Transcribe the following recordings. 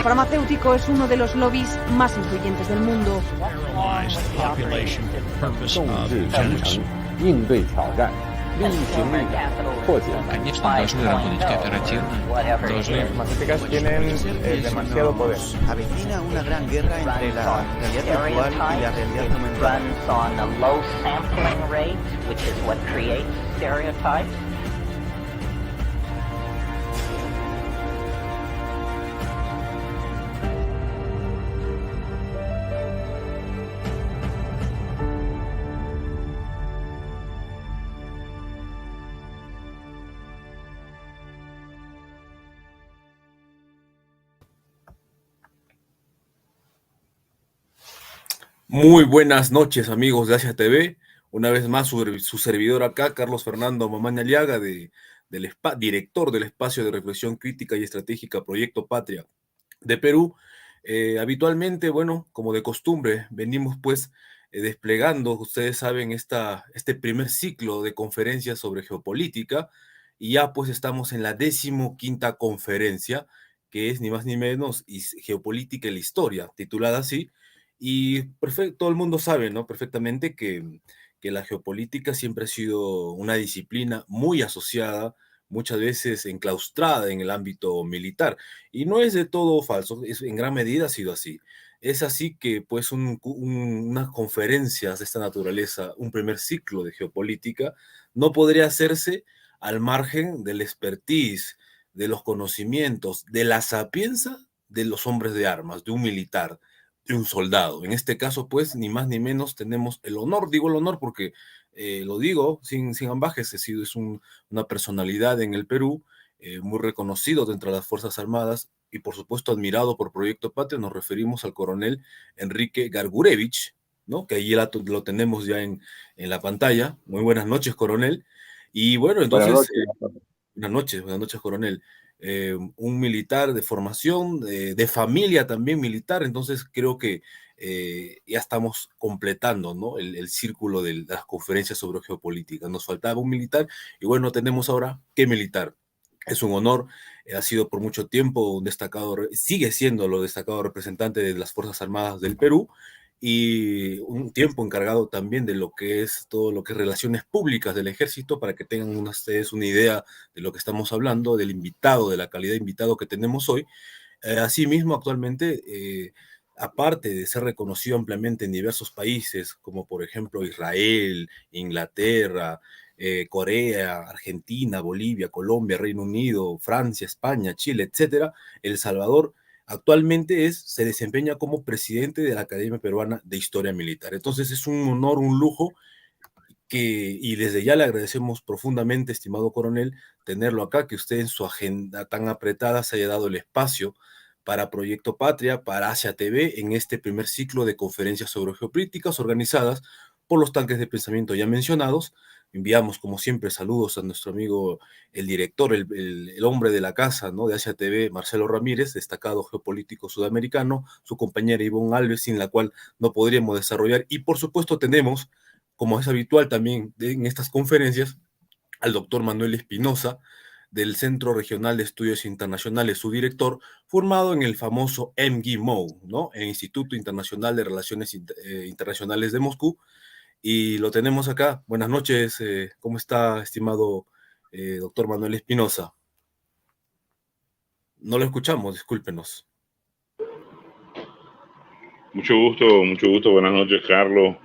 farmacéutico es uno de los lobbies más influyentes del mundo. 应对挑战，利益行力破解。 Конечно, должны работать кооперативно, должны... Avecina una gran guerra entre la realidad virtual y la realidad aumentada. Muy buenas noches, amigos de Asia TV. Una vez más, su servidor acá, Carlos Fernando Mamaña Aliaga, director del Espacio de Reflexión Crítica y Estratégica Proyecto Patria de Perú. Habitualmente, bueno, como de costumbre, venimos pues desplegando, ustedes saben, este primer ciclo de conferencias sobre geopolítica, y ya pues estamos en la 15ª conferencia, que es ni más ni menos Geopolítica y la Historia, titulada así. Y todo el mundo sabe, ¿no? Perfectamente que la geopolítica siempre ha sido una disciplina muy asociada, muchas veces enclaustrada en el ámbito militar. Y no es de todo falso, en gran medida ha sido así. Es así que, pues, unas conferencias de esta naturaleza, un primer ciclo de geopolítica, no podría hacerse al margen del expertise, de los conocimientos, de la sapienza de los hombres de armas, de un militar, de un soldado. En este caso, pues, ni más ni menos tenemos el honor, digo el honor porque lo digo sin ambajes, una personalidad en el Perú, muy reconocido dentro de las Fuerzas Armadas y por supuesto admirado por Proyecto Patria. Nos referimos al coronel Enrique Gargurevich, ¿no? Que allí lo tenemos ya en la pantalla. Muy buenas noches, coronel. Y bueno, entonces, buenas noches, coronel. Un militar de formación, de familia también militar, entonces creo que ya estamos completando, ¿no? el círculo de las conferencias sobre geopolítica. Nos faltaba un militar y bueno, tenemos ahora qué militar. Es un honor, ha sido por mucho tiempo un destacado, sigue siendo lo destacado representante de las Fuerzas Armadas del Perú, y un tiempo encargado también de lo que es todo lo que es relaciones públicas del ejército, para que tengan ustedes una idea de lo que estamos hablando, del invitado, de la calidad de invitado que tenemos hoy. Asimismo, actualmente, aparte de ser reconocido ampliamente en diversos países, como por ejemplo Israel, Inglaterra, Corea, Argentina, Bolivia, Colombia, Reino Unido, Francia, España, Chile, etcétera, El Salvador actualmente se desempeña como presidente de la Academia Peruana de Historia Militar. Entonces es un honor, un lujo, y desde ya le agradecemos profundamente, estimado coronel, tenerlo acá, que usted en su agenda tan apretada se haya dado el espacio para Proyecto Patria, para Asia TV, en este primer ciclo de conferencias sobre geopolíticas organizadas por los tanques de pensamiento ya mencionados. Enviamos, como siempre, saludos a nuestro amigo, el director, el hombre de la casa, ¿no?, de Asia TV, Marcelo Ramírez, destacado geopolítico sudamericano, su compañera Ivonne Alves, sin la cual no podríamos desarrollar. Y por supuesto tenemos, como es habitual también en estas conferencias, al doctor Manuel Espinosa, del Centro Regional de Estudios Internacionales, su director, formado en el famoso MGIMO, ¿no?, el Instituto Internacional de Relaciones Internacionales de Moscú. Y lo tenemos acá. Buenas noches, ¿cómo está, estimado doctor Manuel Espinosa? No lo escuchamos, discúlpenos. Mucho gusto. Buenas noches, Carlos,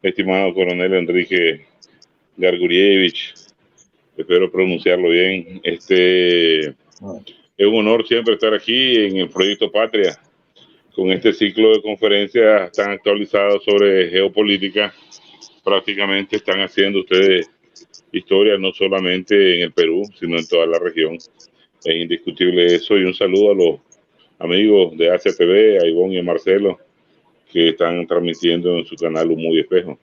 estimado coronel Enrique Gargurievich. Espero pronunciarlo bien. Es un honor siempre estar aquí en el Proyecto Patria, con este ciclo de conferencias tan actualizados sobre geopolítica. Prácticamente están haciendo ustedes historia no solamente en el Perú, sino en toda la región. Es indiscutible eso. Y un saludo a los amigos de Asia TV, a Ivonne y a Marcelo, que están transmitiendo en su canal Humo y Espejo.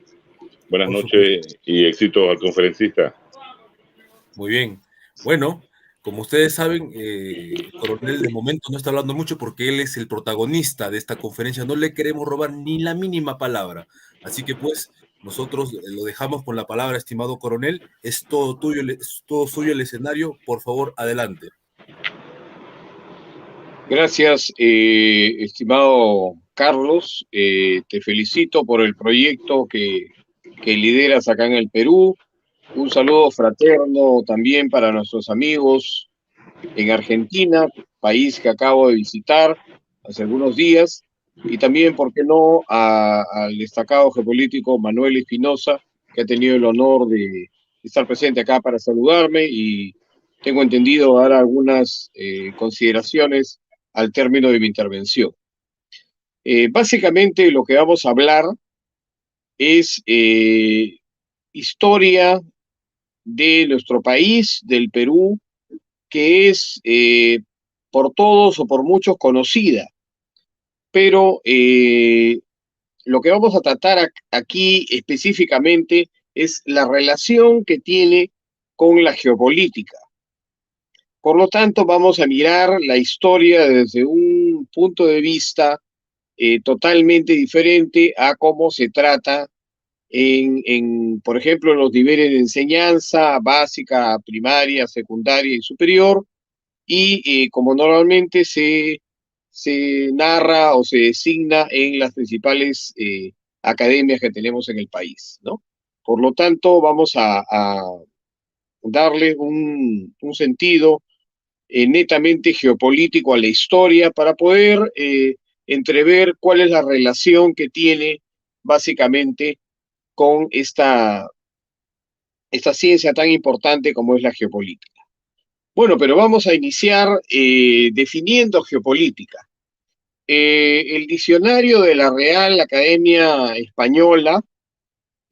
Buenas noches y éxitos al conferencista. Muy bien. Bueno, como ustedes saben, el coronel de momento no está hablando mucho porque él es el protagonista de esta conferencia. No le queremos robar ni la mínima palabra. Así que pues nosotros lo dejamos con la palabra, estimado coronel. Es todo tuyo, es todo suyo el escenario. Por favor, adelante. Gracias, estimado Carlos. Te felicito por el proyecto que lideras acá en el Perú. Un saludo fraterno también para nuestros amigos en Argentina, país que acabo de visitar hace algunos días. Y también, ¿por qué no?, al destacado geopolítico Manuel Espinosa, que ha tenido el honor de estar presente acá para saludarme y tengo entendido dar algunas consideraciones al término de mi intervención. Básicamente lo que vamos a hablar es historia de nuestro país, del Perú, que es por todos o por muchos conocida, pero lo que vamos a tratar aquí específicamente es la relación que tiene con la geopolítica. Por lo tanto, vamos a mirar la historia desde un punto de vista totalmente diferente a cómo se trata por ejemplo, en los niveles de enseñanza básica, primaria, secundaria y superior, y como normalmente se narra o se designa en las principales academias que tenemos en el país, ¿no? Por lo tanto, vamos a darle un sentido netamente geopolítico a la historia para poder entrever cuál es la relación que tiene básicamente con esta ciencia tan importante como es la geopolítica. Bueno, pero vamos a iniciar definiendo geopolítica. El diccionario de la Real Academia Española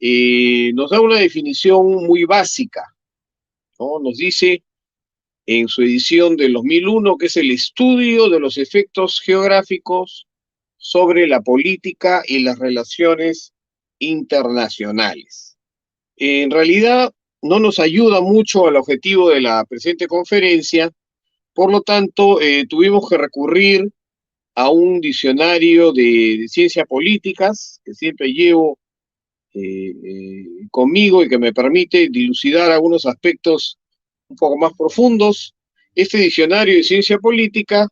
nos da una definición muy básica, ¿no? Nos dice en su edición del 2001 que es el estudio de los efectos geográficos sobre la política y las relaciones internacionales. En realidad no nos ayuda mucho al objetivo de la presente conferencia, por lo tanto tuvimos que recurrir a un diccionario de ciencias políticas que siempre llevo conmigo y que me permite dilucidar algunos aspectos un poco más profundos. Este diccionario de ciencia política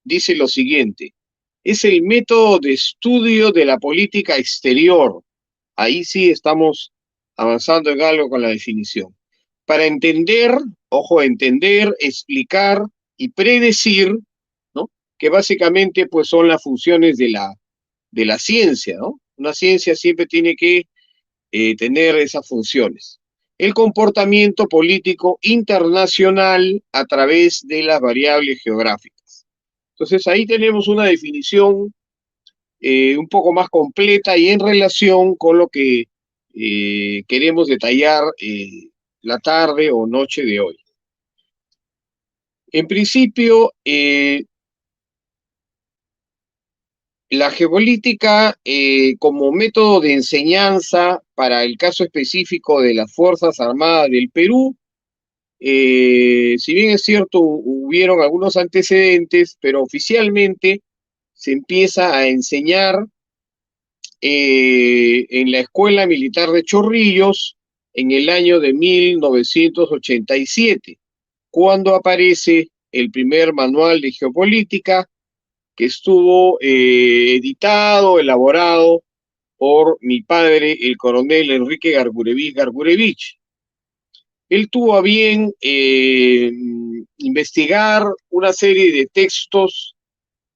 dice lo siguiente: es el método de estudio de la política exterior. Ahí sí estamos avanzando en algo con la definición. Para entender, ojo, entender, explicar y predecir, ¿no?, que básicamente pues son las funciones de la ciencia, ¿no? Una ciencia siempre tiene que tener esas funciones. El comportamiento político internacional a través de las variables geográficas. Entonces ahí tenemos una definición un poco más completa y en relación con lo que queremos detallar la tarde o noche de hoy. En principio, la geopolítica como método de enseñanza para el caso específico de las Fuerzas Armadas del Perú, si bien es cierto, hubieron algunos antecedentes, pero oficialmente se empieza a enseñar en la Escuela Militar de Chorrillos en el año de 1987, cuando aparece el primer manual de geopolítica que estuvo editado, elaborado por mi padre, el coronel Enrique Gargurevich. Él tuvo a bien investigar una serie de textos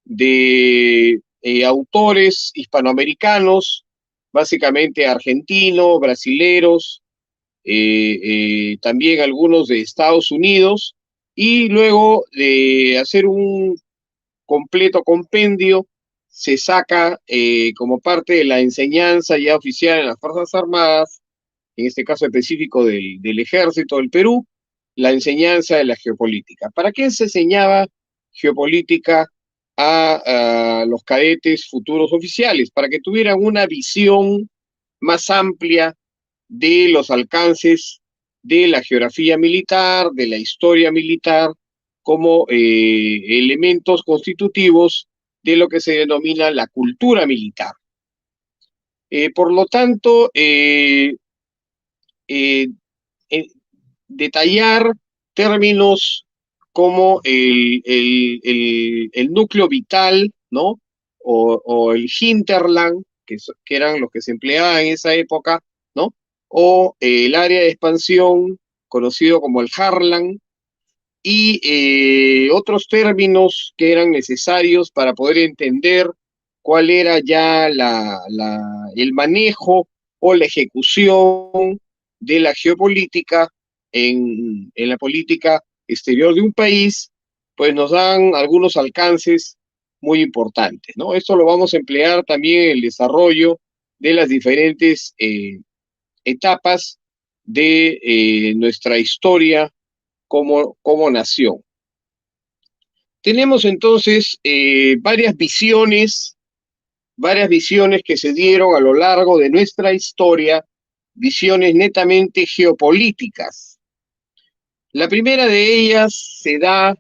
de autores hispanoamericanos, básicamente argentinos, brasileros, también algunos de Estados Unidos, y luego de hacer un completo compendio, se saca como parte de la enseñanza ya oficial en las Fuerzas Armadas, en este caso específico del Ejército del Perú, la enseñanza de la geopolítica. ¿Para qué se enseñaba geopolítica a los cadetes futuros oficiales? Para que tuvieran una visión más amplia de los alcances de la geografía militar, de la historia militar, como elementos constitutivos de lo que se denomina la cultura militar. Por lo tanto, detallar términos como el núcleo vital, ¿no? O el hinterland, que eran los que se empleaban en esa época, ¿no? O el área de expansión, conocido como el Harlan, y otros términos que eran necesarios para poder entender cuál era ya el manejo o la ejecución de la geopolítica en la política exterior de un país, pues nos dan algunos alcances muy importantes, ¿no? Esto lo vamos a emplear también en el desarrollo de las diferentes etapas de nuestra historia como nación. Tenemos entonces varias visiones que se dieron a lo largo de nuestra historia, visiones netamente geopolíticas. La primera de ellas se da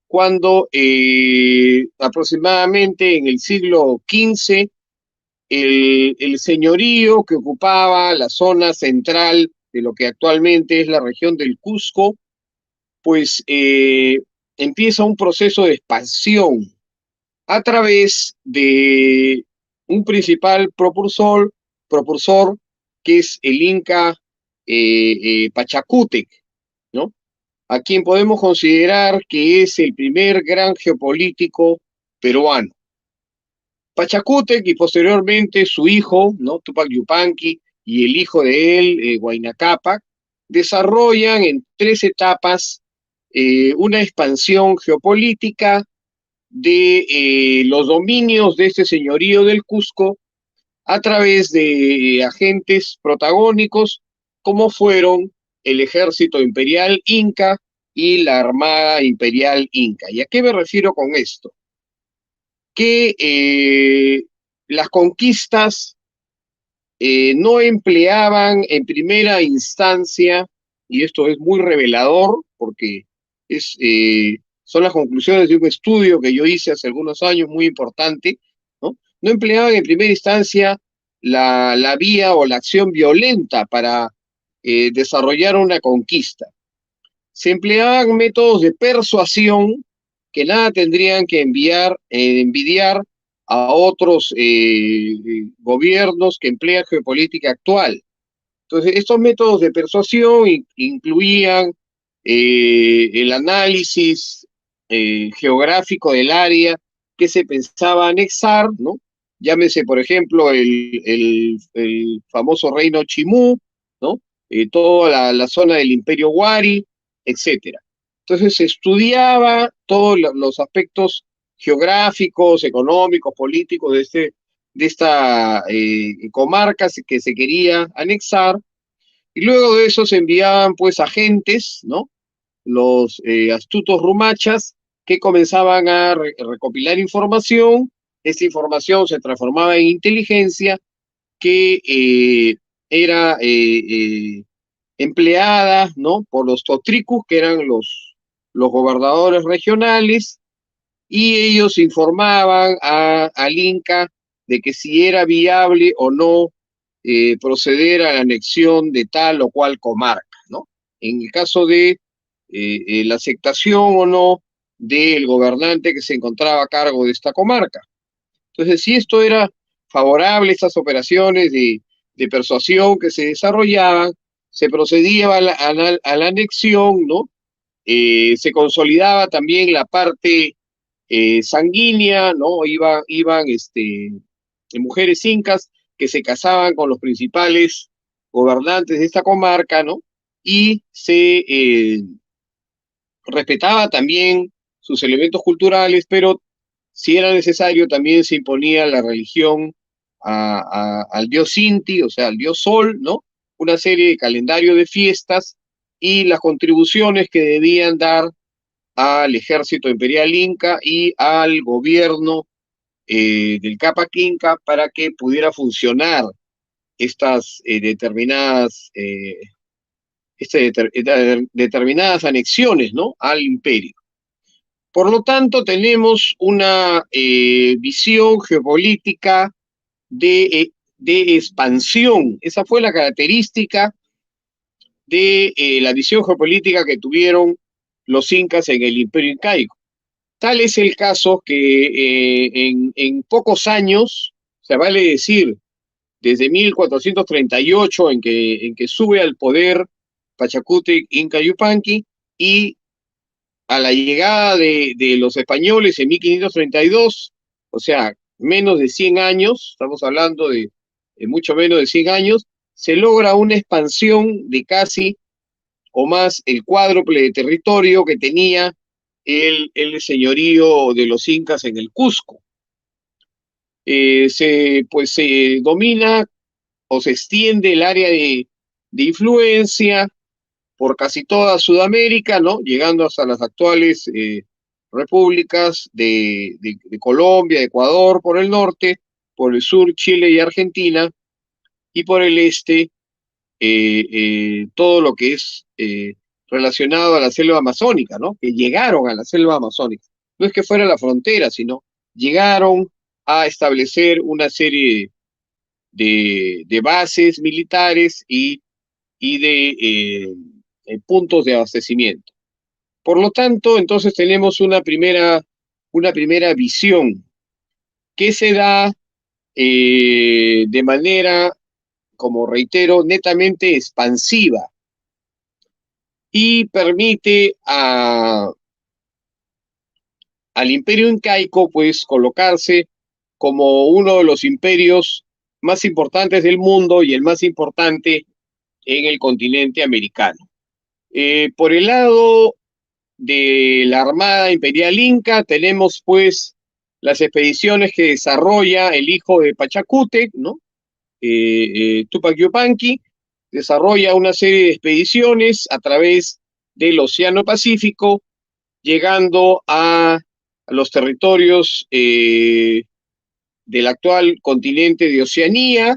cuando aproximadamente en el siglo XV el señorío que ocupaba la zona central de lo que actualmente es la región del Cusco, pues empieza un proceso de expansión a través de un principal propulsor que es el Inca Pachacútec, ¿no? A quien podemos considerar que es el primer gran geopolítico peruano. Pachacútec y posteriormente su hijo, ¿no? Tupac Yupanqui, y el hijo de él, Huayna Cápac, desarrollan en 3 etapas una expansión geopolítica de los dominios de este señorío del Cusco a través de agentes protagónicos como fueron el ejército imperial inca y la armada imperial inca. ¿Y a qué me refiero con esto? Que las conquistas no empleaban en primera instancia, y esto es muy revelador porque son las conclusiones de un estudio que yo hice hace algunos años muy importante, ¿no? No empleaban en primera instancia la vía o la acción violenta para desarrollar una conquista. Se empleaban métodos de persuasión que nada tendrían que envidiar a otros gobiernos que emplean geopolítica actual. Entonces, estos métodos de persuasión incluían el análisis geográfico del área que se pensaba anexar, ¿no? Llámese, por ejemplo, el famoso reino Chimú, ¿no? Toda la zona del Imperio Wari, etcétera. Entonces, se estudiaba todos los aspectos geográficos, económicos, políticos de esta comarca que se quería anexar, y luego de eso se enviaban pues agentes, ¿no? Los astutos rumachas que comenzaban a recopilar información. Esta información se transformaba en inteligencia que era empleada, ¿no? Por los totricus, que eran los gobernadores regionales, y ellos informaban al Inca de que si era viable o no proceder a la anexión de tal o cual comarca, ¿no? En el caso de la aceptación o no del gobernante que se encontraba a cargo de esta comarca. Entonces, si esto era favorable, estas operaciones de persuasión que se desarrollaban, se procedía a la anexión, ¿no? Se consolidaba también la parte sanguínea, ¿no? Iban mujeres incas que se casaban con los principales gobernantes de esta comarca, ¿no? Y se respetaba también sus elementos culturales, pero si era necesario también se imponía la religión al dios Inti, o sea, al dios Sol, ¿no? Una serie de calendario de fiestas y las contribuciones que debían dar al ejército imperial inca y al gobierno del Cápac Inca para que pudiera funcionar estas determinadas anexiones, ¿no? Al imperio. Por lo tanto, tenemos una visión geopolítica de expansión. Esa fue la característica de la visión geopolítica que tuvieron los incas en el Imperio Incaico. Tal es el caso que en pocos años, se vale decir, desde 1438, en que sube al poder Pachacútec Inca Yupanqui, y a la llegada de los españoles en 1532, o sea, menos de 100 años, estamos hablando de mucho menos de 100 años, se logra una expansión de casi o más el cuádruple de territorio que tenía el señorío de los incas en el Cusco. Se domina o se extiende el área de influencia por casi toda Sudamérica, ¿no? Llegando hasta las actuales repúblicas de Colombia, Ecuador por el norte, por el sur Chile y Argentina, y por el este todo lo que es relacionado a la selva amazónica, ¿no? Que llegaron a la selva amazónica. No es que fuera la frontera, sino llegaron a establecer una serie de bases militares y de puntos de abastecimiento. Por lo tanto, entonces tenemos una primera visión que se da de manera, como reitero, netamente expansiva y permite al Imperio Incaico pues colocarse como uno de los imperios más importantes del mundo y el más importante en el continente americano. Por el lado de la Armada Imperial Inca tenemos pues las expediciones que desarrolla el hijo de Pachacútec, ¿no? Tupac Yupanqui, desarrolla una serie de expediciones a través del Océano Pacífico, llegando a los territorios del actual continente de Oceanía,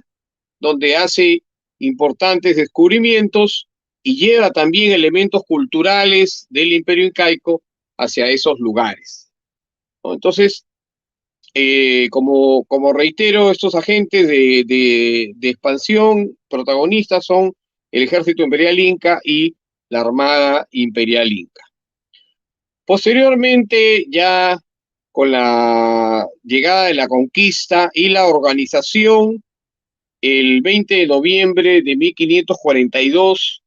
donde hace importantes descubrimientos y lleva también elementos culturales del Imperio Incaico hacia esos lugares, ¿no? Entonces, como reitero, estos agentes de expansión protagonistas son el Ejército Imperial Inca y la Armada Imperial Inca. Posteriormente, ya con la llegada de la conquista y la organización, el 20 de noviembre de 1542,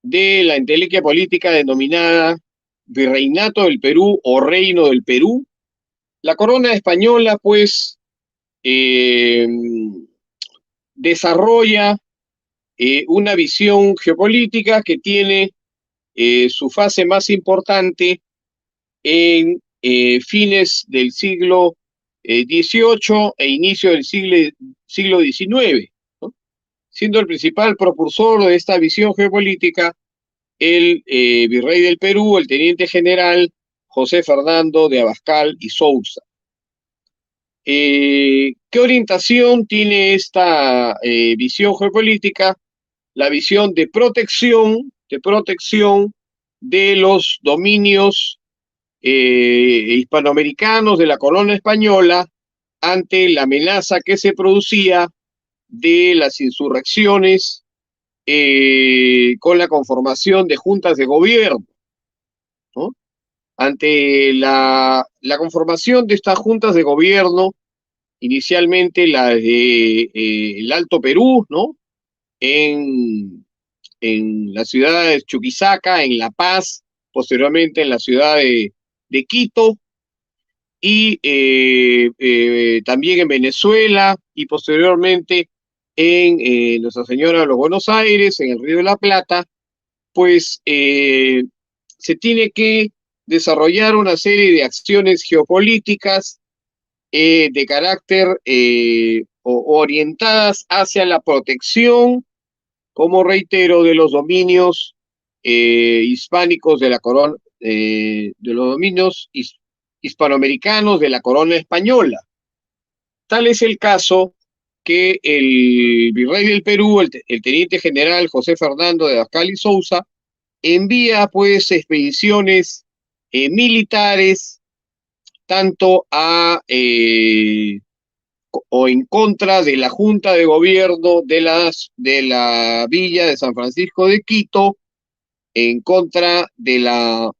de la entelequia política denominada Virreinato del Perú o Reino del Perú, la corona española, pues, desarrolla una visión geopolítica que tiene su fase más importante en fines del siglo XVIII e inicio del siglo XIX, ¿no? Siendo el principal propulsor de esta visión geopolítica el virrey del Perú, el teniente general José Fernando de Abascal y Sousa. ¿Qué orientación tiene esta visión geopolítica? La visión de protección de los dominios hispanoamericanos de la corona española ante la amenaza que se producía de las insurrecciones con la conformación de juntas de gobierno, ¿no? Ante la conformación de estas juntas de gobierno, inicialmente la de el Alto Perú, ¿no? En la ciudad de Chuquisaca, en La Paz, posteriormente en la ciudad de Quito, y también en Venezuela, y posteriormente en Nuestra Señora de los Buenos Aires, en el Río de la Plata, pues se tiene que desarrollar una serie de acciones geopolíticas de carácter orientadas hacia la protección, como reitero, de los dominios hispánicos de la corona, de los dominios hispanoamericanos de la corona española. Tal es el caso que el virrey del Perú, el teniente general José Fernando de Abascal y Sousa, envía pues expediciones militares tanto o en contra de la Junta de Gobierno de la Villa de San Francisco de Quito, en contra de la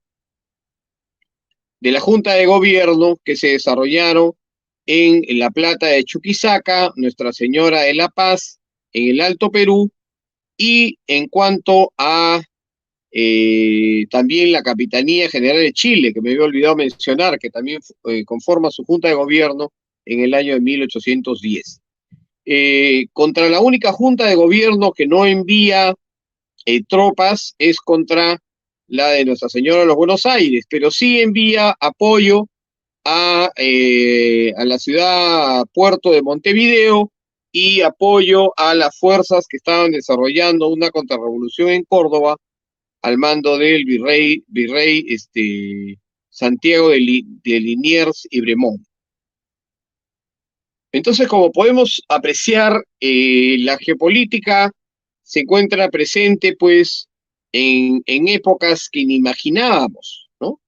Junta de Gobierno que se desarrollaron en La Plata de Chuquisaca, Nuestra Señora de la Paz, en el Alto Perú, y en cuanto a también la Capitanía General de Chile, que me había olvidado mencionar, que también conforma su Junta de Gobierno en el año de 1810. Contra la única Junta de Gobierno que no envía tropas es contra la de Nuestra Señora de los Buenos Aires, pero sí envía apoyo a la ciudad puerto de Montevideo y apoyo a las fuerzas que estaban desarrollando una contrarrevolución en Córdoba al mando del virrey Santiago de Liniers y Bremont. Entonces, como podemos apreciar, la geopolítica se encuentra presente, pues, en épocas que inimaginábamos, ¿no?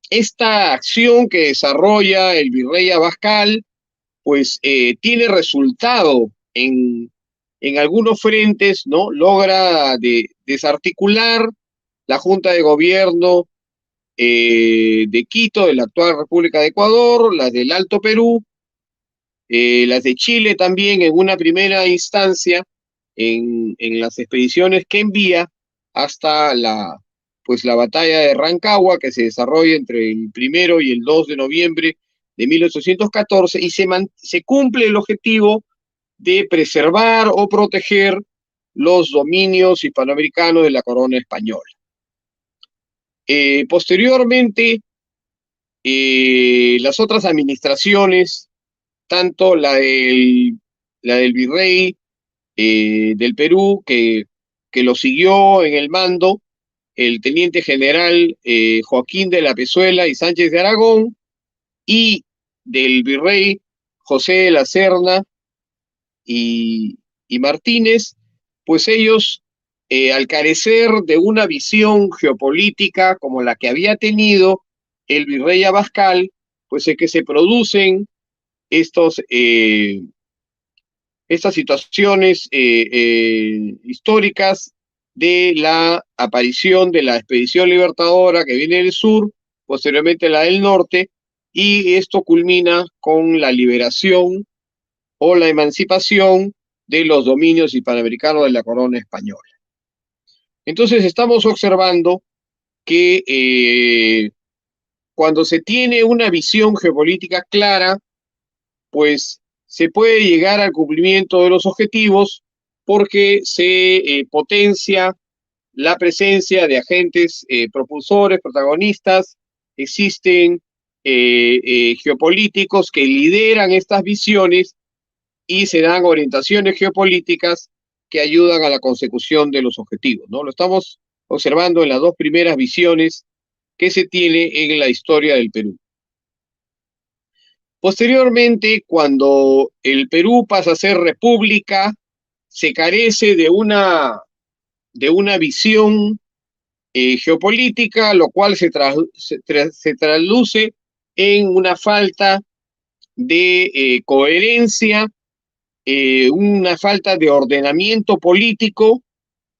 Esta acción que desarrolla el virrey Abascal, pues, tiene resultado en algunos frentes, ¿no? Logra desarticular la Junta de Gobierno de Quito, de la actual República de Ecuador, las del Alto Perú, las de Chile también en una primera instancia, en las expediciones que envía hasta la batalla de Rancagua, que se desarrolla entre el 1 y el 2 de noviembre de 1814, y se cumple el objetivo de preservar o proteger los dominios hispanoamericanos de la corona española. Posteriormente, las otras administraciones, tanto la del virrey del Perú, que lo siguió en el mando, el teniente general Joaquín de la Pezuela y Sánchez de Aragón, y del virrey José de la Serna y Martínez, pues ellos, al carecer de una visión geopolítica como la que había tenido el virrey Abascal, pues es que se producen estas situaciones históricas de la aparición de la expedición libertadora que viene del sur, posteriormente la del norte, y esto culmina con la liberación o la emancipación de los dominios hispanoamericanos de la corona española. Entonces estamos observando que cuando se tiene una visión geopolítica clara, pues se puede llegar al cumplimiento de los objetivos porque se potencia la presencia de agentes propulsores, protagonistas. Existen geopolíticos que lideran estas visiones y se dan orientaciones geopolíticas que ayudan a la consecución de los objetivos, ¿no? Lo estamos observando en las dos primeras visiones que se tiene en la historia del Perú. Posteriormente, cuando el Perú pasa a ser república, se carece de una visión geopolítica, lo cual se traduce en una falta de coherencia, una falta de ordenamiento político,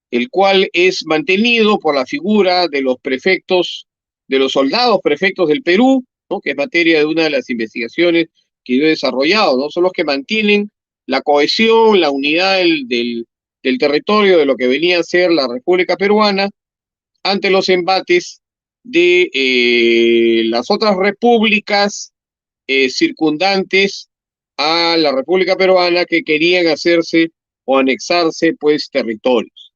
el cual es mantenido por la figura de los prefectos, de los soldados prefectos del Perú, ¿no? Que es materia de una de las investigaciones que yo he desarrollado, ¿no? Son los que mantienen la cohesión, la unidad del territorio de lo que venía a ser la República Peruana ante los embates de las otras repúblicas circundantes a la República Peruana que querían hacerse o anexarse, pues, territorios.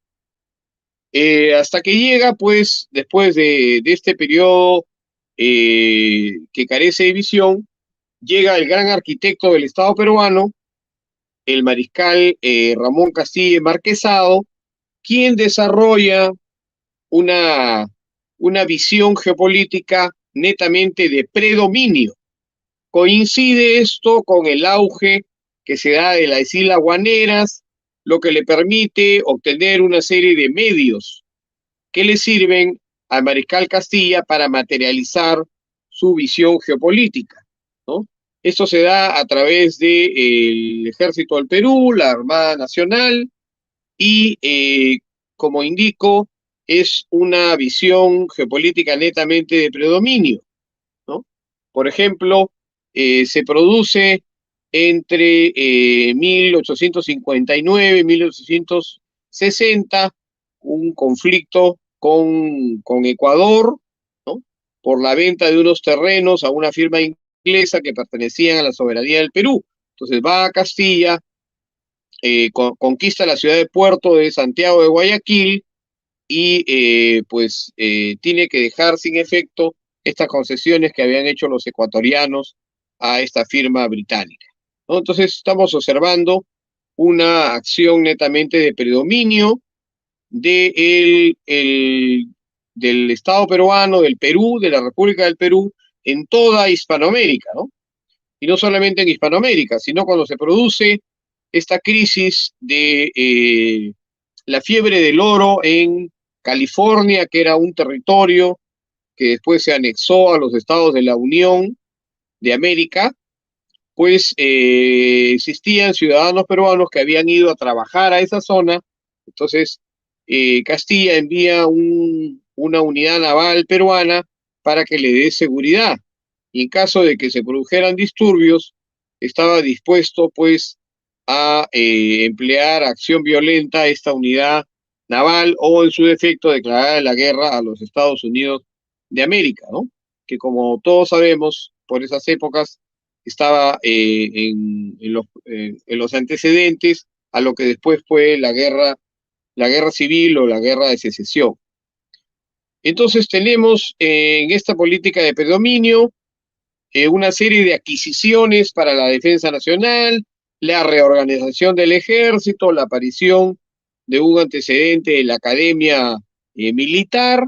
Hasta que llega, pues, después de este periodo que carece de visión, llega el gran arquitecto del Estado peruano, el mariscal Ramón Castilla Marquesado, quien desarrolla una visión geopolítica netamente de predominio. Coincide esto con el auge que se da de las Islas Guaneras, lo que le permite obtener una serie de medios que le sirven al mariscal Castilla para materializar su visión geopolítica, ¿no? Esto se da a través del Ejército del Perú, la Armada Nacional y, como indico, es una visión geopolítica netamente de predominio, ¿no? Por ejemplo, se produce entre 1859 y 1860 un conflicto con Ecuador, ¿no? Por la venta de unos terrenos a una firma inglesa que pertenecían a la soberanía del Perú. Entonces va a Castilla, conquista la ciudad de Puerto de Santiago de Guayaquil y tiene que dejar sin efecto estas concesiones que habían hecho los ecuatorianos a esta firma británica, ¿no? Entonces estamos observando una acción netamente de predominio del Estado peruano, del Perú, de la República del Perú, en toda Hispanoamérica, ¿no? Y no solamente en Hispanoamérica, sino cuando se produce esta crisis de la fiebre del oro en California, que era un territorio que después se anexó a los estados de la Unión de América, pues existían ciudadanos peruanos que habían ido a trabajar a esa zona. Entonces Castilla envía una unidad naval peruana para que le dé seguridad. Y en caso de que se produjeran disturbios, estaba dispuesto pues a emplear acción violenta a esta unidad naval o en su defecto declarar la guerra a los Estados Unidos de América, ¿no? Que como todos sabemos, por esas épocas estaba en los antecedentes a lo que después fue la guerra civil o la guerra de secesión. Entonces tenemos en esta política de predominio una serie de adquisiciones para la defensa nacional, la reorganización del ejército, la aparición de un antecedente de la academia militar,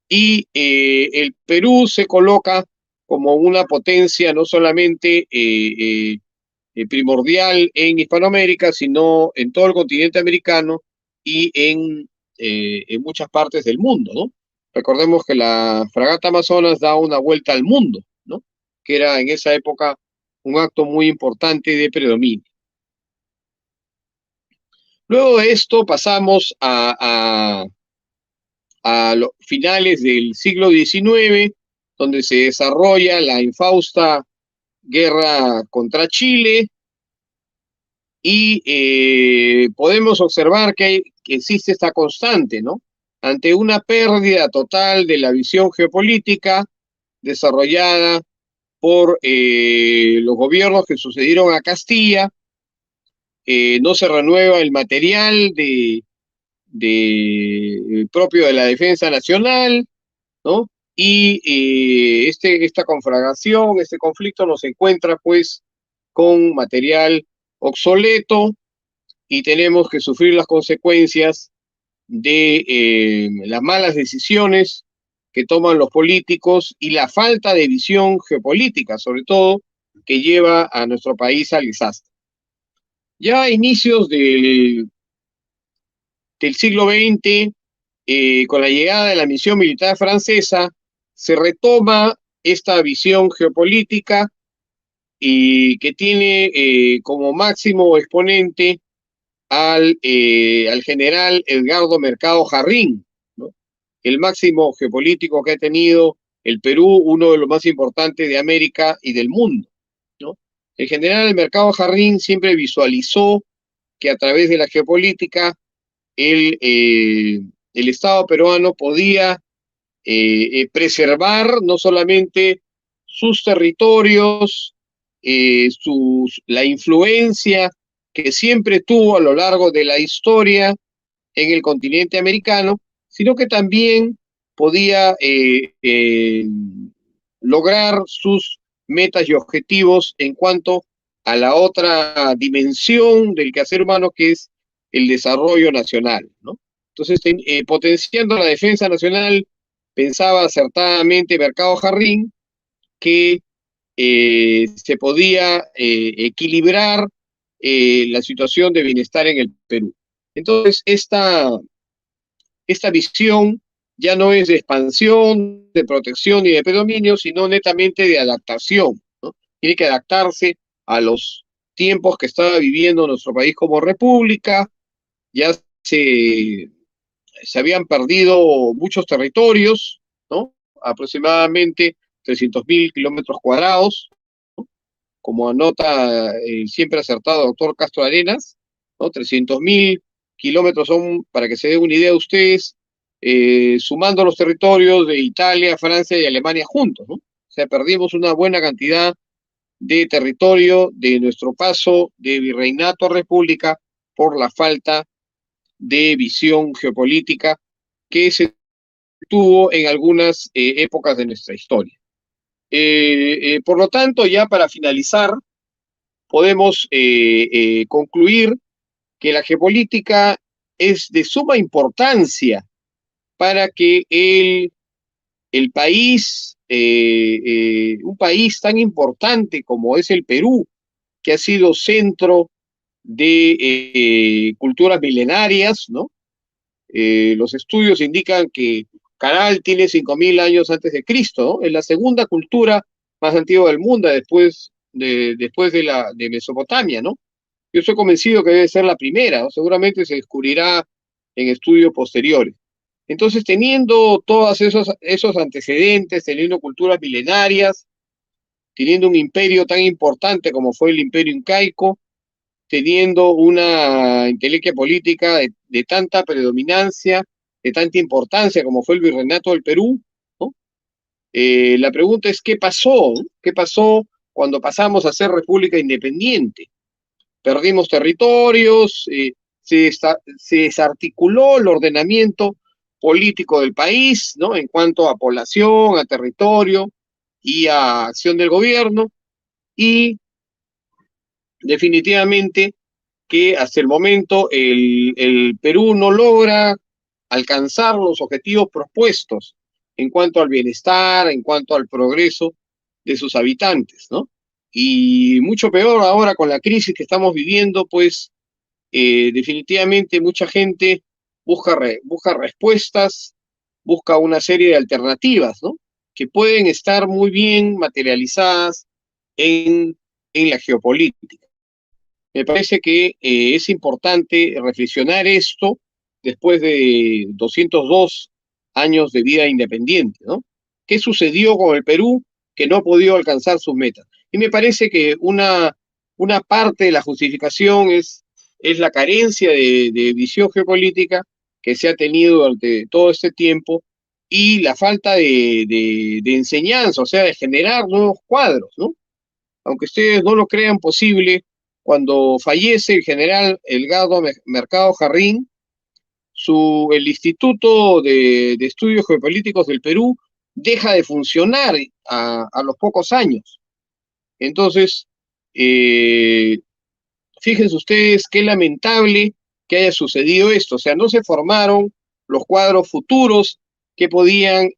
y el Perú se coloca como una potencia no solamente primordial en Hispanoamérica, sino en todo el continente americano y en muchas partes del mundo, ¿no? Recordemos que la fragata Amazonas da una vuelta al mundo, ¿no? Que era en esa época un acto muy importante de predominio. Luego de esto pasamos a los finales del siglo XIX, donde se desarrolla la infausta guerra contra Chile, y podemos observar que existe esta constante, ¿no? Ante una pérdida total de la visión geopolítica desarrollada por los gobiernos que sucedieron a Castilla, no se renueva el material propio de la defensa nacional, ¿no? Y esta conflagración, este conflicto nos encuentra pues con material obsoleto y tenemos que sufrir las consecuencias de las malas decisiones que toman los políticos y la falta de visión geopolítica, sobre todo, que lleva a nuestro país al desastre. Ya a inicios del siglo XX, con la llegada de la misión militar francesa, se retoma esta visión geopolítica y que tiene como máximo exponente al general Edgardo Mercado Jarrín, ¿no? El máximo geopolítico que ha tenido el Perú, uno de los más importantes de América y del mundo, ¿no? El general Mercado Jarrín siempre visualizó que a través de la geopolítica el Estado peruano podía preservar no solamente sus territorios, la influencia que siempre tuvo a lo largo de la historia en el continente americano, sino que también podía lograr sus metas y objetivos en cuanto a la otra dimensión del quehacer humano, que es el desarrollo nacional, ¿no? Entonces, potenciando la defensa nacional, pensaba acertadamente Mercado Jarrín que se podía equilibrar la situación de bienestar en el Perú. Entonces, esta visión ya no es de expansión, de protección y de predominio, sino netamente de adaptación, ¿no? Tiene que adaptarse a los tiempos que estaba viviendo nuestro país como república. Ya se se habían perdido muchos territorios, ¿no? Aproximadamente 300.000 kilómetros cuadrados, ¿no? Como anota el siempre acertado doctor Castro Arenas, ¿no? 300.000 kilómetros son, para que se den una idea ustedes, sumando los territorios de Italia, Francia y Alemania juntos, ¿no? O sea, perdimos una buena cantidad de territorio de nuestro paso de virreinato a república por la falta de visión geopolítica que se tuvo en algunas épocas de nuestra historia. Por lo tanto, ya para finalizar, podemos concluir que la geopolítica es de suma importancia para que el país, un país tan importante como es el Perú, que ha sido centro de culturas milenarias, ¿no? Los estudios indican que Caral tiene 5.000 años antes de Cristo, ¿no? Es la segunda cultura más antigua del mundo después de Mesopotamia, ¿no? Yo estoy convencido que debe ser la primera, ¿no? Seguramente se descubrirá en estudios posteriores. Entonces, teniendo todos esos antecedentes, teniendo culturas milenarias, teniendo un imperio tan importante como fue el imperio incaico, teniendo una inteligencia política de tanta predominancia, de tanta importancia como fue el virreinato del Perú, ¿no? La pregunta es, ¿qué pasó? ¿Qué pasó cuando pasamos a ser república independiente? Perdimos territorios, se desarticuló el ordenamiento político del país, ¿no? En cuanto a población, a territorio y a acción del gobierno, y definitivamente que hasta el momento el Perú no logra alcanzar los objetivos propuestos en cuanto al bienestar, en cuanto al progreso de sus habitantes, ¿no? Y mucho peor ahora con la crisis que estamos viviendo, pues definitivamente mucha gente busca respuestas, busca una serie de alternativas, ¿no? Que pueden estar muy bien materializadas en la geopolítica. Me parece que es importante reflexionar esto después de 202 años de vida independiente, ¿no? ¿Qué sucedió con el Perú que no ha podido alcanzar sus metas? Y me parece que una parte de la justificación es la carencia de visión geopolítica que se ha tenido durante todo este tiempo y la falta de enseñanza, o sea, de generar nuevos cuadros, ¿no? Aunque ustedes no lo crean posible, cuando fallece el general Edgardo Mercado Jarrín, el Instituto de Estudios Geopolíticos del Perú deja de funcionar a los pocos años. Entonces, fíjense ustedes qué lamentable que haya sucedido esto. O sea, no se formaron los cuadros futuros que podían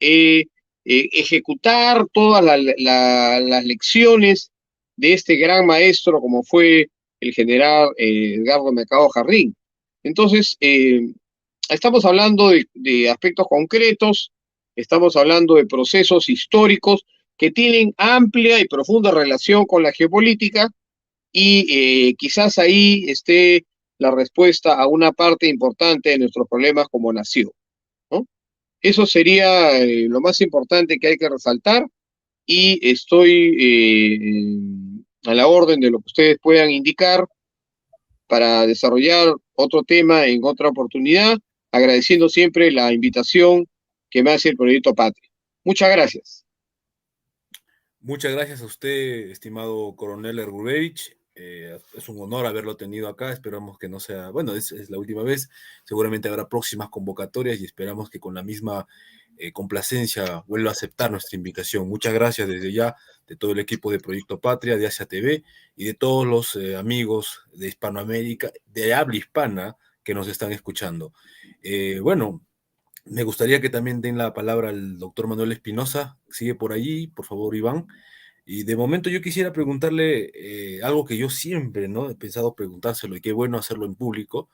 ejecutar todas las lecciones de este gran maestro como fue el general Edgardo Mercado Jarrín. Entonces, estamos hablando de aspectos concretos, estamos hablando de procesos históricos que tienen amplia y profunda relación con la geopolítica y quizás ahí esté la respuesta a una parte importante de nuestros problemas como nación, ¿no? Eso sería lo más importante que hay que resaltar y estoy a la orden de lo que ustedes puedan indicar para desarrollar otro tema en otra oportunidad, agradeciendo siempre la invitación que me hace el Proyecto Patria. Muchas gracias. Muchas gracias a usted, estimado coronel Ergurevich. Es un honor haberlo tenido acá. Esperamos que no sea, bueno, es la última vez. Seguramente habrá próximas convocatorias y esperamos que con la misma complacencia vuelva a aceptar nuestra invitación. Muchas gracias desde ya de todo el equipo de Proyecto Patria, de Asia TV y de todos los amigos de Hispanoamérica, de habla hispana que nos están escuchando. Bueno, me gustaría que también den la palabra al doctor Manuel Espinosa. Sigue por allí, por favor, Iván. Y de momento yo quisiera preguntarle algo que yo siempre, ¿no?, he pensado preguntárselo y qué bueno hacerlo en público.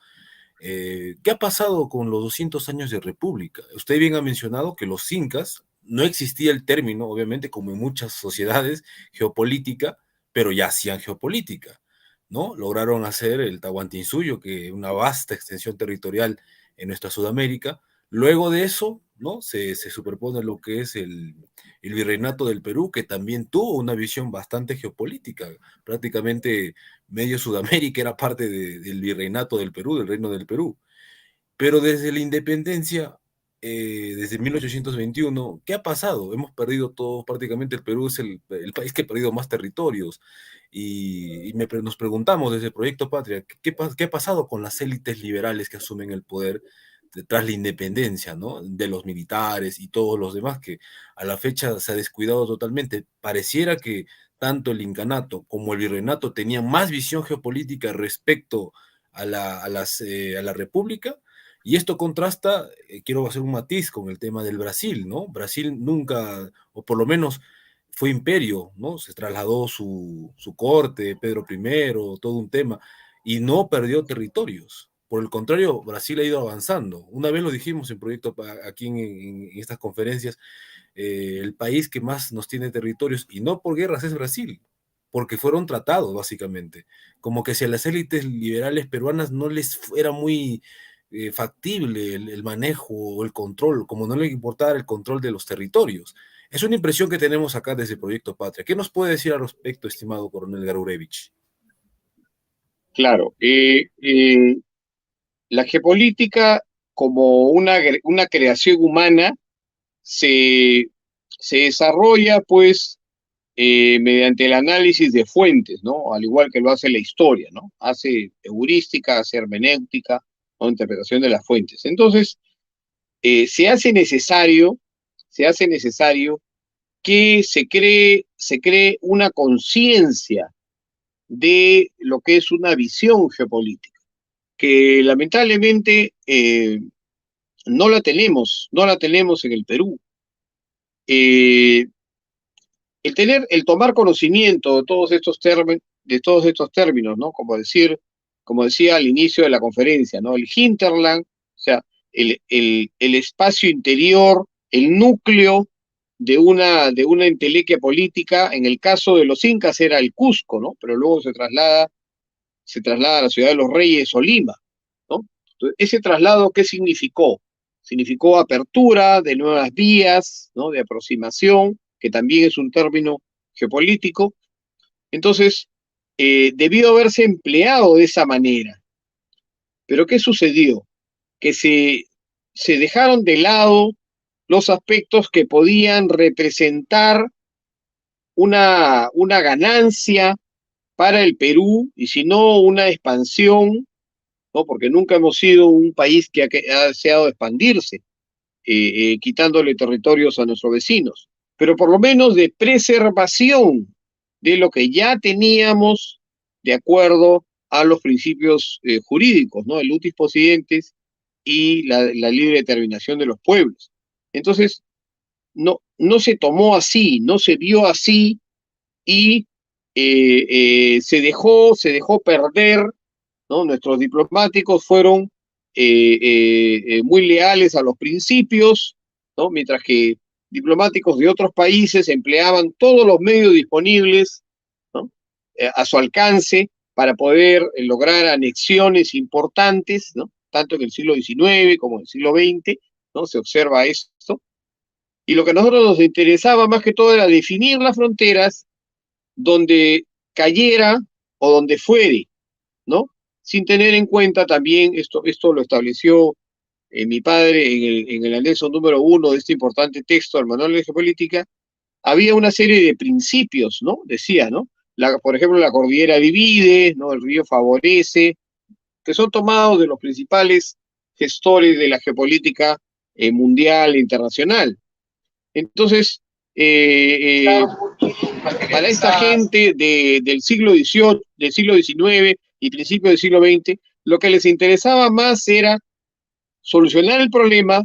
¿Qué ha pasado con los 200 años de República? Usted bien ha mencionado que los incas, no existía el término, obviamente, como en muchas sociedades, geopolítica, pero ya hacían geopolítica, ¿no? Lograron hacer el Tahuantinsuyo, que es una vasta extensión territorial en nuestra Sudamérica, Luego de eso, ¿no? Se superpone lo que es el virreinato del Perú, que también tuvo una visión bastante geopolítica. Prácticamente medio Sudamérica era parte del virreinato del Perú, del reino del Perú. Pero desde la independencia, desde 1821, ¿qué ha pasado? Hemos perdido todo, prácticamente el Perú es el país que ha perdido más territorios. Nos preguntamos desde el Proyecto Patria, ¿qué ha pasado con las élites liberales que asumen el poder tras la independencia, ¿no? De los militares y todos los demás, que a la fecha se ha descuidado totalmente? Pareciera que tanto el incanato como el virreinato tenían más visión geopolítica respecto a la república, y esto contrasta, quiero hacer un matiz con el tema del Brasil, ¿no? Brasil nunca, o por lo menos fue imperio, ¿no? Se trasladó su corte, Pedro I, todo un tema, y no perdió territorios. Por el contrario, Brasil ha ido avanzando. Una vez lo dijimos en proyecto aquí en estas conferencias, el país que más nos tiene territorios, y no por guerras, es Brasil, porque fueron tratados básicamente. Como que si a las élites liberales peruanas no les era muy factible el manejo o el control, como no le importaba el control de los territorios. Es una impresión que tenemos acá desde el Proyecto Patria. ¿Qué nos puede decir al respecto, estimado coronel Garurevich? Claro, la geopolítica como una creación humana se, se desarrolla pues mediante el análisis de fuentes, ¿no? Al igual que lo hace la historia, ¿no? Hace heurística, hace hermenéutica, o interpretación de las fuentes. Entonces, se hace necesario que se cree una conciencia de lo que es una visión geopolítica, que lamentablemente no la tenemos en el Perú. El tomar conocimiento de todos estos términos, ¿no? Como decía al inicio de la conferencia, ¿no? El hinterland, o sea, el espacio interior, el núcleo de una entelequia política. En el caso de los incas era el Cusco, ¿no? Pero luego se traslada a la ciudad de los Reyes o Lima, ¿no? Entonces, ese traslado, ¿qué significó? Significó apertura de nuevas vías, ¿no? De aproximación, que también es un término geopolítico. Entonces, debió haberse empleado de esa manera. Pero ¿qué sucedió? Que se dejaron de lado los aspectos que podían representar una ganancia para el Perú, y si no una expansión, ¿no? Porque nunca hemos sido un país que ha deseado expandirse, quitándole territorios a nuestros vecinos, pero por lo menos de preservación de lo que ya teníamos de acuerdo a los principios jurídicos, ¿no? El utis possidetis y la libre determinación de los pueblos. Entonces, no se tomó así, no se vio así, y se dejó perder, ¿no? Nuestros diplomáticos fueron muy leales a los principios, ¿no? Mientras que diplomáticos de otros países empleaban todos los medios disponibles, ¿no? A su alcance para poder lograr anexiones importantes, ¿no? Tanto en el siglo XIX como en el siglo XX, ¿no? Se observa esto. Y lo que a nosotros nos interesaba más que todo era definir las fronteras donde cayera o donde fuere, ¿no? Sin tener en cuenta también, esto lo estableció mi padre en el anexo número 1 de este importante texto, el Manual de Geopolítica, había una serie de principios, ¿no? Decía, ¿no? Por ejemplo, la cordillera divide, ¿no? El río favorece, que son tomados de los principales gestores de la geopolítica mundial e internacional. Entonces, para esta gente del siglo XVIII, del siglo XIX y principios del siglo XX, lo que les interesaba más era solucionar el problema,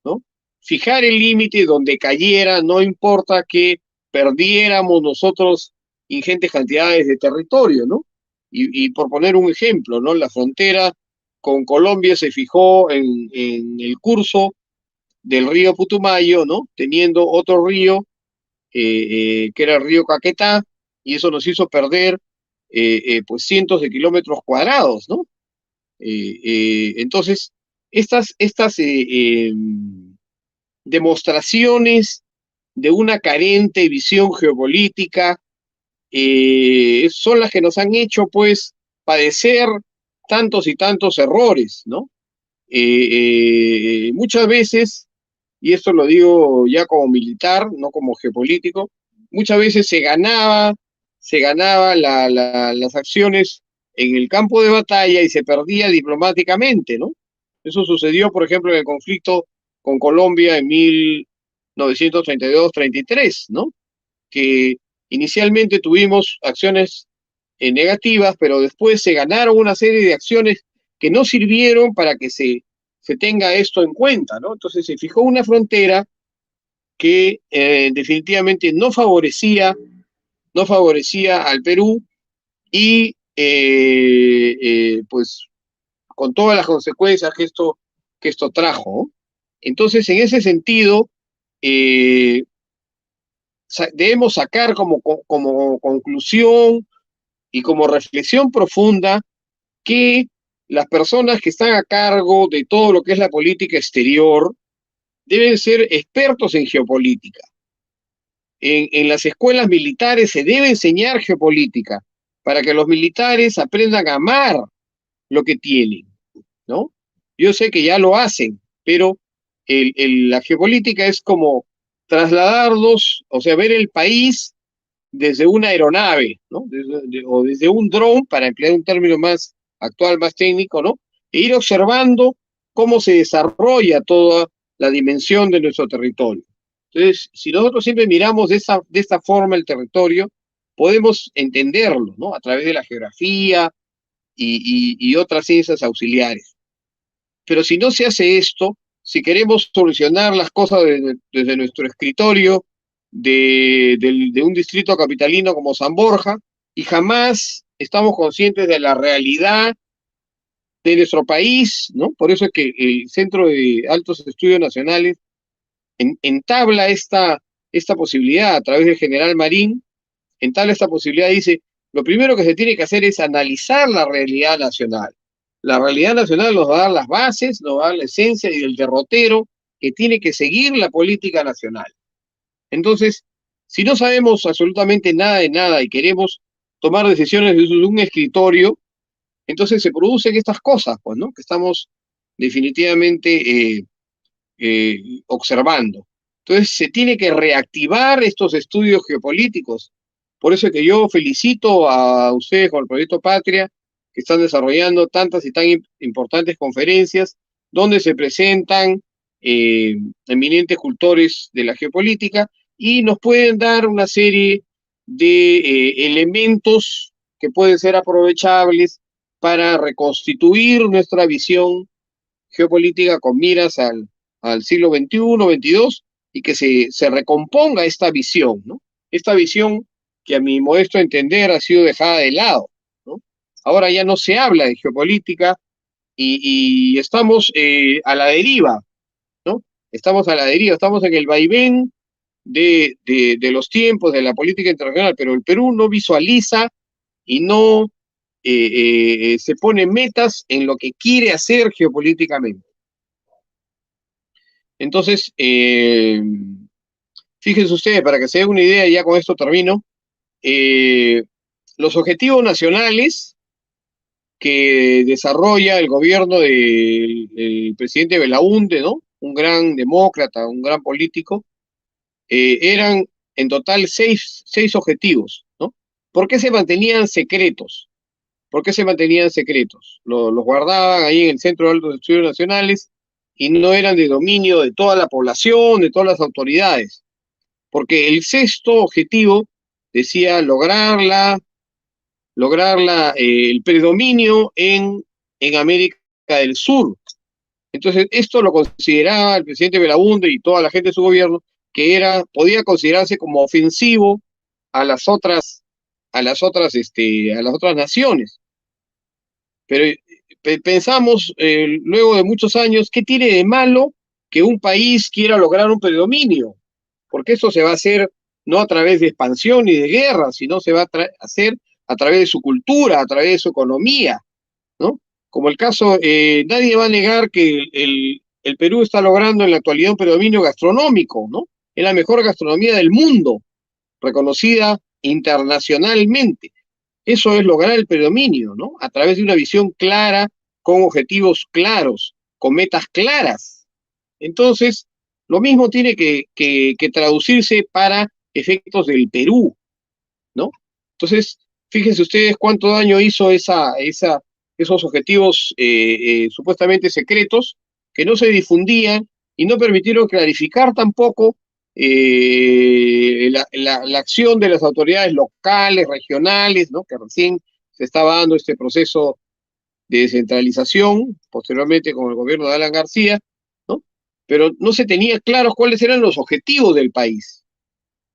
¿no? Fijar el límite donde cayera, no importa que perdiéramos nosotros ingentes cantidades de territorio, ¿no? Y por poner un ejemplo, ¿no? La frontera con Colombia se fijó en el curso del río Putumayo, ¿no? Teniendo otro río, que era el río Caquetá, y eso nos hizo perder pues cientos de kilómetros cuadrados, ¿no? Entonces, estas demostraciones de una carente visión geopolítica son las que nos han hecho, pues, padecer tantos y tantos errores, ¿no? Muchas veces, y esto lo digo ya como militar, no como geopolítico, muchas veces se ganaba las acciones en el campo de batalla y se perdía diplomáticamente, ¿no? Eso sucedió, por ejemplo, en el conflicto con Colombia en 1932-33, ¿no? Que inicialmente tuvimos acciones negativas, pero después se ganaron una serie de acciones que no sirvieron para que se tenga esto en cuenta, ¿no? Entonces se fijó una frontera que definitivamente no favorecía al Perú y pues con todas las consecuencias que esto trajo, ¿no? Entonces, en ese sentido, debemos sacar como conclusión y como reflexión profunda que las personas que están a cargo de todo lo que es la política exterior deben ser expertos en geopolítica. En las escuelas militares se debe enseñar geopolítica para que los militares aprendan a amar lo que tienen, ¿no? Yo sé que ya lo hacen, pero la geopolítica es como trasladarlos, o sea, ver el país desde una aeronave, ¿no? O desde un dron, para emplear un término más actual, más técnico, ¿no? E ir observando cómo se desarrolla toda la dimensión de nuestro territorio. Entonces, si nosotros siempre miramos de esta forma el territorio, podemos entenderlo, ¿no? A través de la geografía y otras ciencias auxiliares. Pero si no se hace esto, si queremos solucionar las cosas desde nuestro escritorio de un distrito capitalino como San Borja, y jamás estamos conscientes de la realidad de nuestro país, ¿no? Por eso es que el Centro de Altos Estudios Nacionales entabla esta posibilidad a través del general Marín, entabla esta posibilidad, dice, lo primero que se tiene que hacer es analizar la realidad nacional. La realidad nacional nos va a dar las bases, nos va a dar la esencia y el derrotero que tiene que seguir la política nacional. Entonces, si no sabemos absolutamente nada de nada y queremos tomar decisiones desde un escritorio, entonces se producen estas cosas, pues, ¿no? Que estamos definitivamente observando. Entonces, se tiene que reactivar estos estudios geopolíticos. Por eso es que yo felicito a ustedes con el Proyecto Patria, que están desarrollando tantas y tan importantes conferencias, donde se presentan eminentes cultores de la geopolítica y nos pueden dar una serie de elementos que pueden ser aprovechables para reconstituir nuestra visión geopolítica con miras al siglo XXI, XXII, y que se recomponga esta visión, ¿no? Esta visión que a mi modesto entender ha sido dejada de lado, ¿no? Ahora ya no se habla de geopolítica y estamos a la deriva, ¿no? Estamos a la deriva, estamos en el vaivén de los tiempos, de la política internacional, pero el Perú no visualiza y no se pone metas en lo que quiere hacer geopolíticamente. Entonces, fíjense ustedes, para que se den una idea, y ya con esto termino, los objetivos nacionales que desarrolla el gobierno del presidente Belaúnde, ¿no? Un gran demócrata, un gran político, eran en total seis objetivos, ¿no? ¿Por qué se mantenían secretos? ¿Por qué se mantenían secretos? Los guardaban ahí en el Centro de Altos Estudios Nacionales y no eran de dominio de toda la población, de todas las autoridades. Porque el sexto objetivo decía lograr el predominio en América del Sur. Entonces, esto lo consideraba el presidente Belaúnde y toda la gente de su gobierno, que podía considerarse como ofensivo a las otras naciones. Pero pensamos, luego de muchos años, ¿qué tiene de malo que un país quiera lograr un predominio? Porque eso se va a hacer no a través de expansión ni de guerra, sino se va a hacer a través de su cultura, a través de su economía, ¿no? como el caso, nadie va a negar que el Perú está logrando en la actualidad un predominio gastronómico, ¿no? Es la mejor gastronomía del mundo, reconocida internacionalmente. Eso es lograr el predominio, ¿no? A través de una visión clara, con objetivos claros, con metas claras. Entonces, lo mismo tiene que traducirse para efectos del Perú, ¿no? Entonces, fíjense ustedes cuánto daño hizo esos objetivos supuestamente secretos que no se difundían y no permitieron clarificar tampoco la acción de las autoridades locales, regionales, ¿no? Que recién se estaba dando este proceso de descentralización, posteriormente con el gobierno de Alan García, ¿no? Pero no se tenía claros cuáles eran los objetivos del país,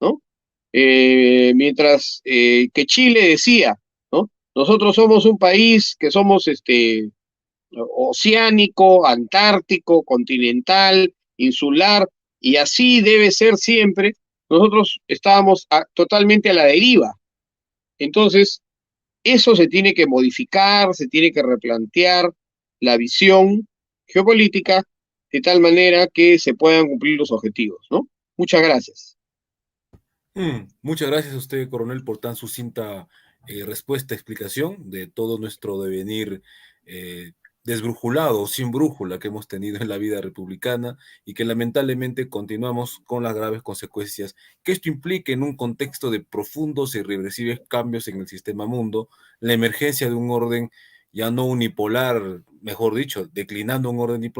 ¿no? Mientras que Chile decía, ¿no? Nosotros somos un país que somos oceánico, antártico, continental, insular, y así debe ser siempre. Nosotros estábamos totalmente a la deriva. Entonces, eso se tiene que modificar, se tiene que replantear la visión geopolítica de tal manera que se puedan cumplir los objetivos, ¿no? Muchas gracias. Muchas gracias a usted, coronel, por tan sucinta respuesta, explicación de todo nuestro devenir desbrujulado, sin brújula que hemos tenido en la vida republicana y que lamentablemente continuamos con las graves consecuencias que esto implica en un contexto de profundos e irreversibles cambios en el sistema mundo, la emergencia de un orden ya no unipolar, mejor dicho, declinando un orden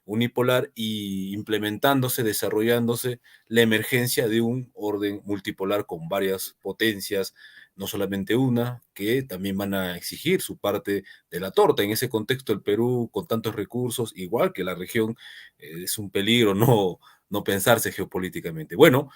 unipolar y implementándose, desarrollándose la emergencia de un orden multipolar con varias potencias, no solamente una, que también van a exigir su parte de la torta. En ese contexto, el Perú, con tantos recursos, igual que la región, es un peligro no pensarse geopolíticamente. Bueno,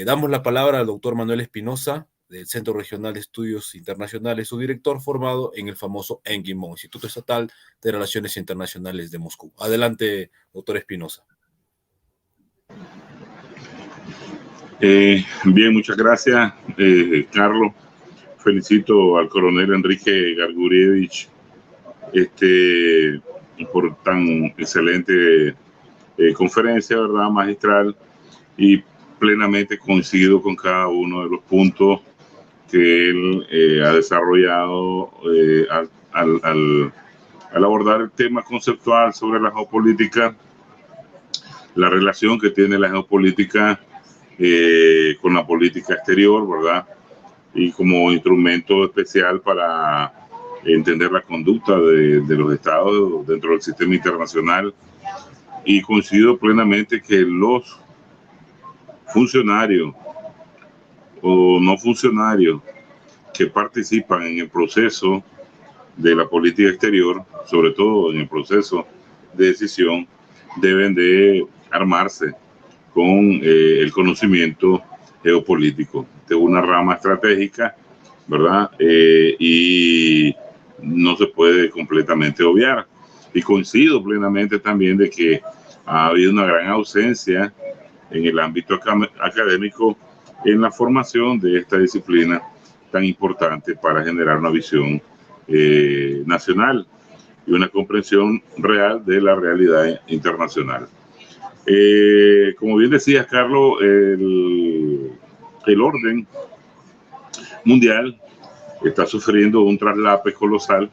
damos la palabra al doctor Manuel Espinosa, del Centro Regional de Estudios Internacionales, su director formado en el famoso ENGIMO, Instituto Estatal de Relaciones Internacionales de Moscú. Adelante, doctor Espinosa. Bien, muchas gracias, Carlos. Felicito al coronel Enrique Gargurievich por tan excelente conferencia, ¿verdad? Magistral, y plenamente coincido con cada uno de los puntos que él ha desarrollado al abordar el tema conceptual sobre la geopolítica, la relación que tiene la geopolítica con la política exterior, ¿verdad? Y como instrumento especial para entender la conducta de los estados dentro del sistema internacional. Y coincido plenamente que los funcionarios o no funcionarios que participan en el proceso de la política exterior, sobre todo en el proceso de decisión, deben de armarse con el conocimiento geopolítico de una rama estratégica, ¿verdad? Y no se puede completamente obviar. Y coincido plenamente también de que ha habido una gran ausencia en el ámbito académico en la formación de esta disciplina tan importante para generar una visión nacional y una comprensión real de la realidad internacional. Como bien decías, Carlos, el orden mundial está sufriendo un traslape colosal,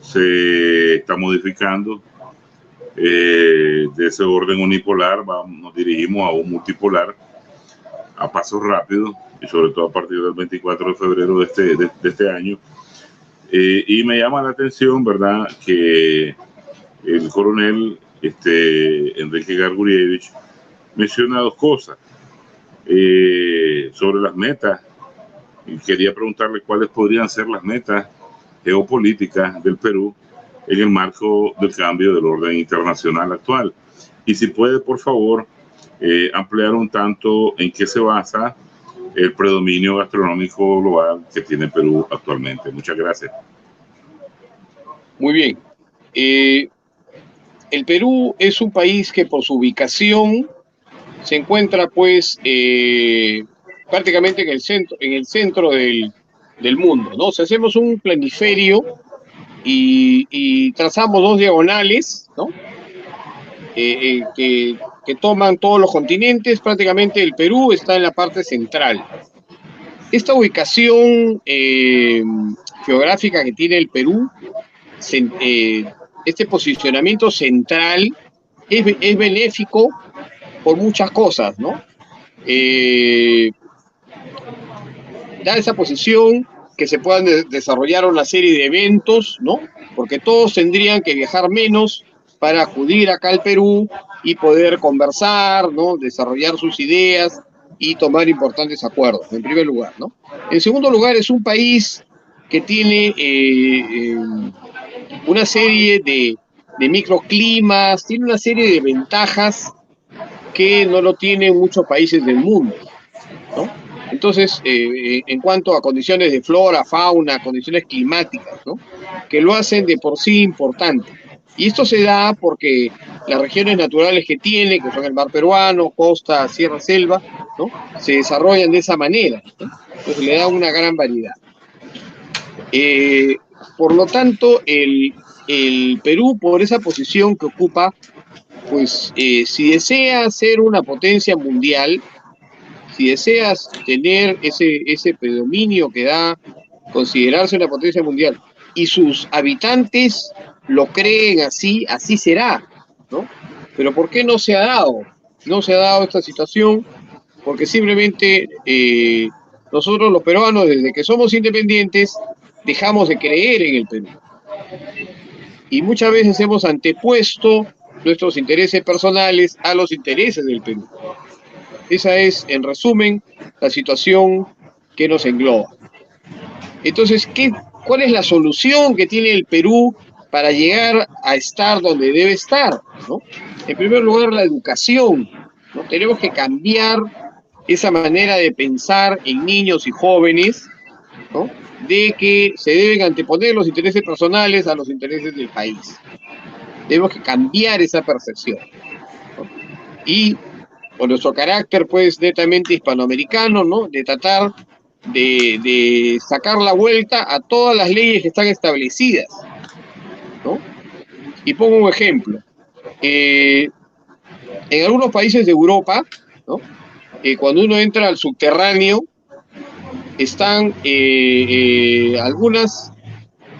se está modificando de ese orden unipolar, nos dirigimos a un multipolar a pasos rápidos, y sobre todo a partir del 24 de febrero de este año. Y me llama la atención, ¿verdad?, que el coronel Enrique Gargurievich menciona dos cosas sobre las metas, y quería preguntarle cuáles podrían ser las metas geopolíticas del Perú en el marco del cambio del orden internacional actual. Y si puede, por favor, ampliar un tanto en qué se basa el predominio gastronómico global que tiene Perú actualmente. Muchas gracias. Muy bien. El Perú es un país que por su ubicación se encuentra pues prácticamente en el centro del mundo, ¿no? Si hacemos un planiferio y trazamos dos diagonales, ¿no? Que toman todos los continentes. Prácticamente el Perú está en la parte central. Esta ubicación geográfica que tiene el Perú, este posicionamiento central, es benéfico por muchas cosas, ¿no? Da esa posición que se puedan desarrollar una serie de eventos, ¿no? Porque todos tendrían que viajar menos para acudir acá al Perú y poder conversar, ¿no? Desarrollar sus ideas y tomar importantes acuerdos, en primer lugar, ¿no? En segundo lugar, es un país que tiene una serie de microclimas, tiene una serie de ventajas que no lo tienen muchos países del mundo, ¿no? Entonces, en cuanto a condiciones de flora, fauna, condiciones climáticas, ¿no? Que lo hacen de por sí importante. Y esto se da porque las regiones naturales que tiene, que son el mar peruano, costa, sierra, selva, ¿no? Se desarrollan de esa manera, ¿no? Entonces le da una gran variedad. Por lo tanto, el Perú, por esa posición que ocupa, pues si desea ser una potencia mundial, si deseas tener ese predominio que da considerarse una potencia mundial, y sus habitantes lo creen así, así será, ¿no? Pero ¿por qué no se ha dado? No se ha dado esta situación porque simplemente nosotros los peruanos, desde que somos independientes, dejamos de creer en el Perú. Y muchas veces hemos antepuesto nuestros intereses personales a los intereses del Perú. Esa es, en resumen, la situación que nos engloba. Entonces, ¿cuál es la solución que tiene el Perú para llegar a estar donde debe estar, ¿no? En primer lugar, la educación, ¿no? Tenemos que cambiar esa manera de pensar en niños y jóvenes, ¿no? De que se deben anteponer los intereses personales a los intereses del país. Tenemos que cambiar esa percepción, ¿no? Y con nuestro carácter, pues, netamente hispanoamericano, ¿no? De tratar de sacar la vuelta a todas las leyes que están establecidas, ¿no? Y pongo un ejemplo. En algunos países de Europa, ¿no? Cuando uno entra al subterráneo, están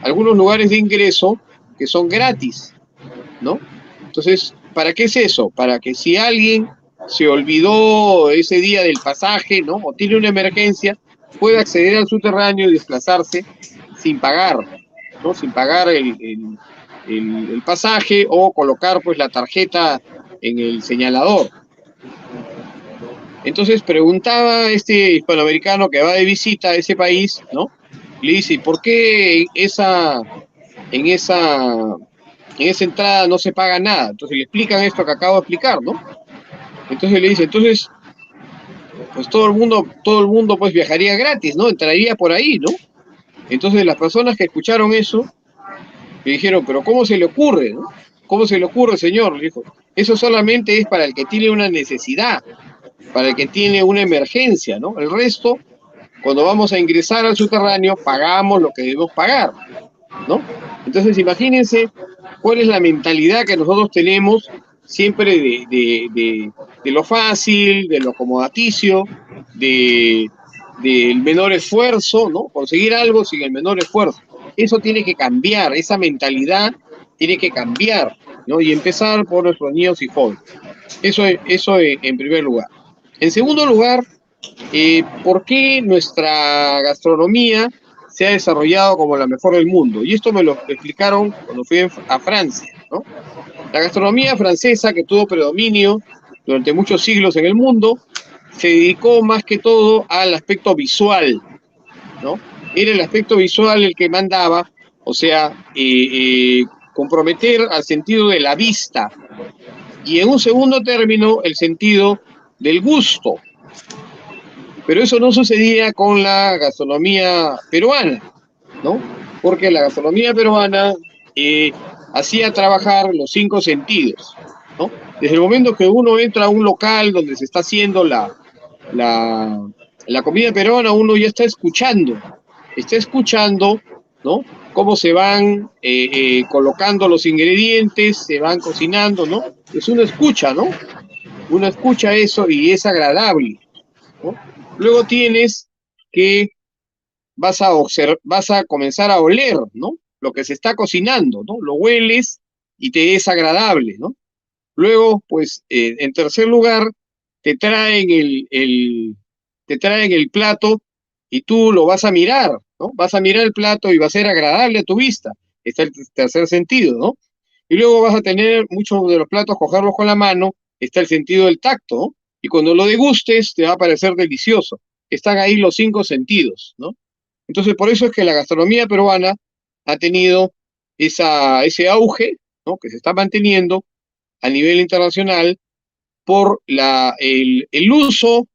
algunos lugares de ingreso que son gratis, ¿no? Entonces, ¿para qué es eso? Para que si alguien se olvidó ese día del pasaje, ¿no? O tiene una emergencia, puede acceder al subterráneo y desplazarse sin pagar, ¿no? Sin pagar el pasaje o colocar, pues, la tarjeta en el señalador. Entonces preguntaba este hispanoamericano que va de visita a ese país, ¿no? Le dice, ¿por qué en esa entrada no se paga nada? Entonces le explican esto que acabo de explicar, ¿no? Entonces le dice, entonces, pues todo el mundo pues viajaría gratis, ¿no? Entraría por ahí, ¿no? Entonces las personas que escucharon eso, le dijeron, pero ¿cómo se le ocurre, no? ¿Cómo se le ocurre, señor? Le dijo, eso solamente es para el que tiene una necesidad, para el que tiene una emergencia, ¿no? El resto, cuando vamos a ingresar al subterráneo, pagamos lo que debemos pagar, ¿no? Entonces imagínense cuál es la mentalidad que nosotros tenemos siempre de lo fácil, de lo acomodaticio, del menor esfuerzo, ¿no? Conseguir algo sin el menor esfuerzo. Eso tiene que cambiar, esa mentalidad tiene que cambiar, ¿no? Y empezar por nuestros niños y jóvenes. Eso en primer lugar. En segundo lugar, ¿por qué nuestra gastronomía se ha desarrollado como la mejor del mundo? Y esto me lo explicaron cuando fui a Francia, ¿no? La gastronomía francesa, que tuvo predominio durante muchos siglos en el mundo, se dedicó más que todo al aspecto visual, ¿no? Era el aspecto visual el que mandaba, o sea, comprometer al sentido de la vista, y en un segundo término, el sentido del gusto. Pero eso no sucedía con la gastronomía peruana, ¿no? Porque la gastronomía peruana hacía trabajar los 5 sentidos, ¿no? Desde el momento que uno entra a un local donde se está haciendo la comida peruana, uno ya está escuchando, ¿no? cómo se van colocando los ingredientes, se van cocinando, ¿no? Es una escucha, ¿no? Uno escucha eso y es agradable, ¿no? Luego tienes que vas a comenzar a oler, ¿no? Lo que se está cocinando, ¿no? Lo hueles y te es agradable, ¿no? Luego, pues, en tercer lugar, te traen el plato y tú lo vas a mirar, ¿no? Vas a mirar el plato y va a ser agradable a tu vista. Está el tercer sentido, ¿no? Y luego vas a tener muchos de los platos, cogerlos con la mano, está el sentido del tacto, ¿no? Y cuando lo degustes, te va a parecer delicioso. Están ahí los 5 sentidos, ¿no? Entonces, por eso es que la gastronomía peruana ha tenido ese auge, ¿no? Que se está manteniendo a nivel internacional por el uso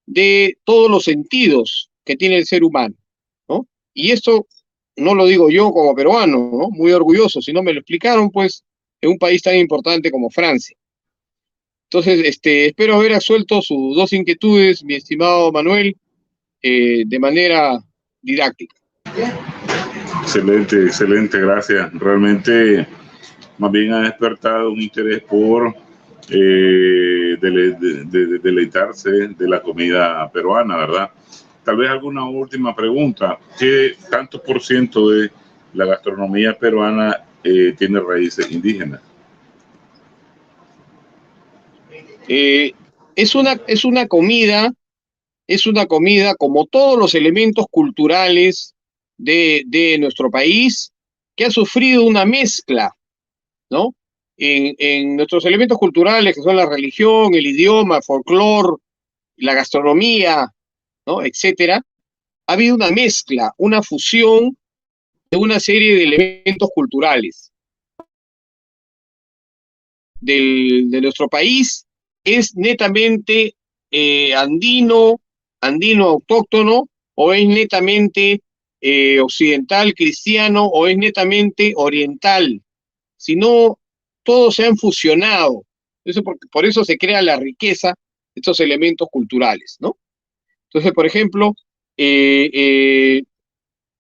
de todos los sentidos que tiene el ser humano, ¿no? Y esto no lo digo yo como peruano, ¿no? Muy orgulloso, sino me lo explicaron, pues, en un país tan importante como Francia. Entonces, espero haber resuelto sus 2 inquietudes, mi estimado Manuel, de manera didáctica. Excelente, excelente, gracias. Realmente, más bien ha despertado un interés por deleitarse de la comida peruana, ¿verdad? Tal vez alguna última pregunta. ¿Qué tanto por ciento de la gastronomía peruana tiene raíces indígenas? Es una comida como todos los elementos culturales de nuestro país, que ha sufrido una mezcla, ¿no? En nuestros elementos culturales, que son la religión, el idioma, el folclore, la gastronomía, ¿no? Etcétera, ha habido una mezcla, una fusión de una serie de elementos culturales de nuestro país. Es netamente andino autóctono, o es netamente occidental cristiano, o es netamente oriental, sino todos se han fusionado. Por eso se crea la riqueza de estos elementos culturales, ¿no? Entonces, por ejemplo,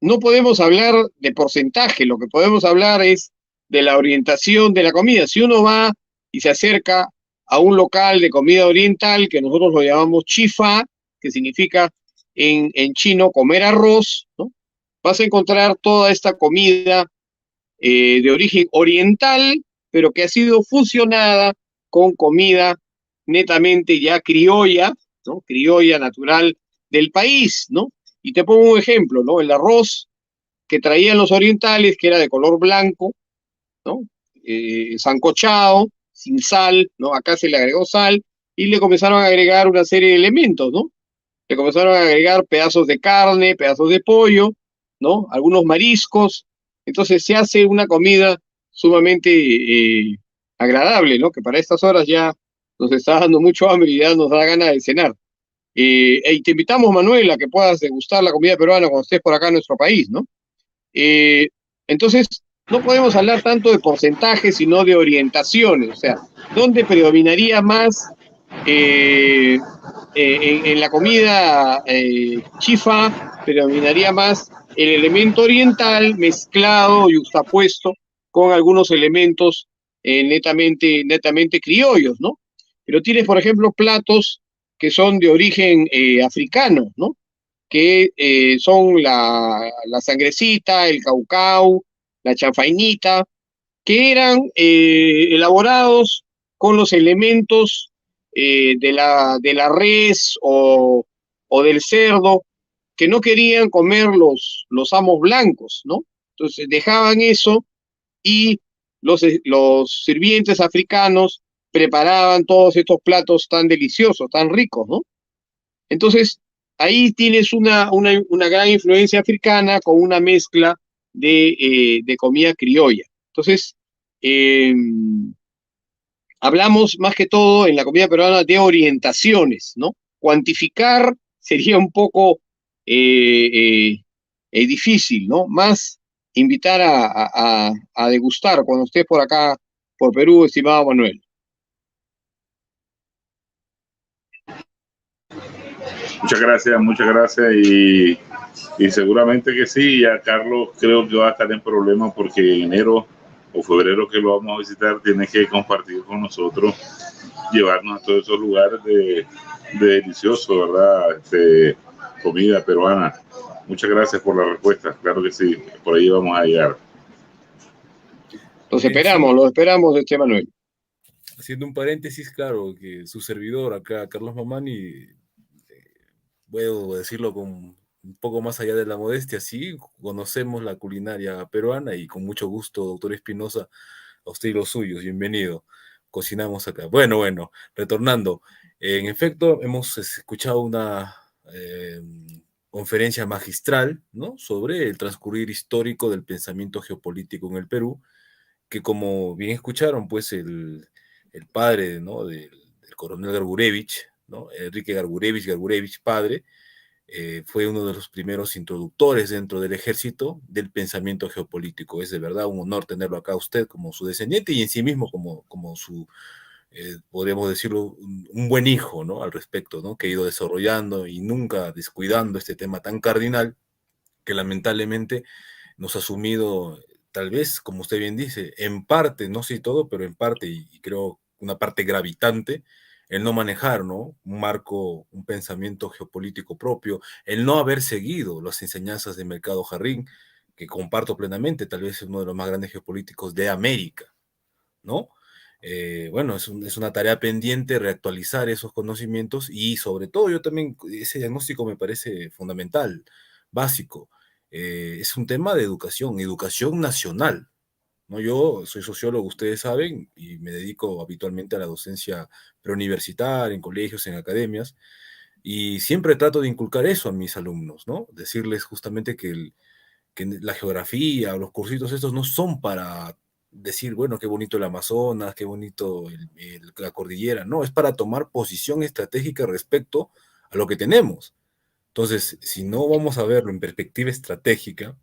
no podemos hablar de porcentaje, lo que podemos hablar es de la orientación de la comida. Si uno va y se acerca a un local de comida oriental, que nosotros lo llamamos chifa, que significa en chino comer arroz, ¿no? Vas a encontrar toda esta comida de origen oriental, pero que ha sido fusionada con comida netamente ya criolla, ¿no? Criolla natural del país, ¿no? Y te pongo un ejemplo, ¿no? El arroz que traían los orientales, que era de color blanco, ¿no? Sancochado, sin sal, ¿no? Acá se le agregó sal y le comenzaron a agregar una serie de elementos, ¿no? Le comenzaron a agregar pedazos de carne, pedazos de pollo, ¿no? Algunos mariscos. Entonces se hace una comida sumamente agradable, ¿no? Que para estas horas ya nos está dando mucho hambre y ya nos da ganas de cenar. Y te invitamos, Manuel, a que puedas degustar la comida peruana cuando estés por acá en nuestro país, ¿no? Entonces, no podemos hablar tanto de porcentajes, sino de orientaciones, o sea, ¿dónde predominaría más en la comida chifa? Predominaría más el elemento oriental mezclado y justapuesto con algunos elementos netamente criollos, ¿no? Pero tienes, por ejemplo, platos que son de origen africano, ¿no? Que son la sangrecita, el caucao, la chanfainita, que eran elaborados con los elementos de la res o del cerdo, que no querían comer los amos blancos, ¿no? Entonces dejaban eso y los sirvientes africanos preparaban todos estos platos tan deliciosos, tan ricos, ¿no? Entonces, ahí tienes una gran influencia africana con una mezcla de comida criolla. Entonces, hablamos más que todo en la comida peruana de orientaciones, ¿no? Cuantificar sería un poco difícil, ¿no? Más invitar a degustar cuando estés por acá, por Perú, estimado Manuel. Muchas gracias y Y seguramente que sí, ya Carlos creo que va a estar en problemas porque en enero o febrero que lo vamos a visitar tiene que compartir con nosotros, llevarnos a todos esos lugares de delicioso, ¿verdad? Comida peruana. Muchas gracias por la respuesta, claro que sí, por ahí vamos a llegar. Los esperamos, Manuel. Haciendo un paréntesis, claro, que su servidor acá, Carlos Mamani, puedo decirlo con un poco más allá de la modestia, sí, conocemos la culinaria peruana y con mucho gusto, doctor Espinosa, a usted y los suyos, bienvenido. Cocinamos acá. Bueno, retornando. En efecto, hemos escuchado una conferencia magistral, ¿no?, sobre el transcurrir histórico del pensamiento geopolítico en el Perú, que como bien escucharon, pues el padre, ¿no?, del coronel Gargurevich, ¿no?, Enrique Gargurevich padre, fue uno de los primeros introductores dentro del ejército del pensamiento geopolítico. Es de verdad un honor tenerlo acá a usted como su descendiente y en sí mismo como su, podríamos decirlo, un buen hijo, ¿no?, al respecto, ¿no?, que ha ido desarrollando y nunca descuidando este tema tan cardinal que lamentablemente nos ha sumido, tal vez, como usted bien dice, en parte, no sé todo, pero en parte, y creo una parte gravitante, el no manejar, ¿no?, un marco, un pensamiento geopolítico propio, el no haber seguido las enseñanzas de Mercado Jarrín, que comparto plenamente, tal vez es uno de los más grandes geopolíticos de América, ¿no? Bueno, es una tarea pendiente reactualizar esos conocimientos y sobre todo yo también, ese diagnóstico me parece fundamental, básico. Es un tema de educación nacional, ¿no? Yo soy sociólogo, ustedes saben, y me dedico habitualmente a la docencia preuniversitaria, en colegios, en academias, y siempre trato de inculcar eso a mis alumnos, ¿no? Decirles justamente que la geografía o los cursitos estos no son para decir, bueno, qué bonito el Amazonas, qué bonito la cordillera, no, es para tomar posición estratégica respecto a lo que tenemos. Entonces, si no vamos a verlo en perspectiva estratégica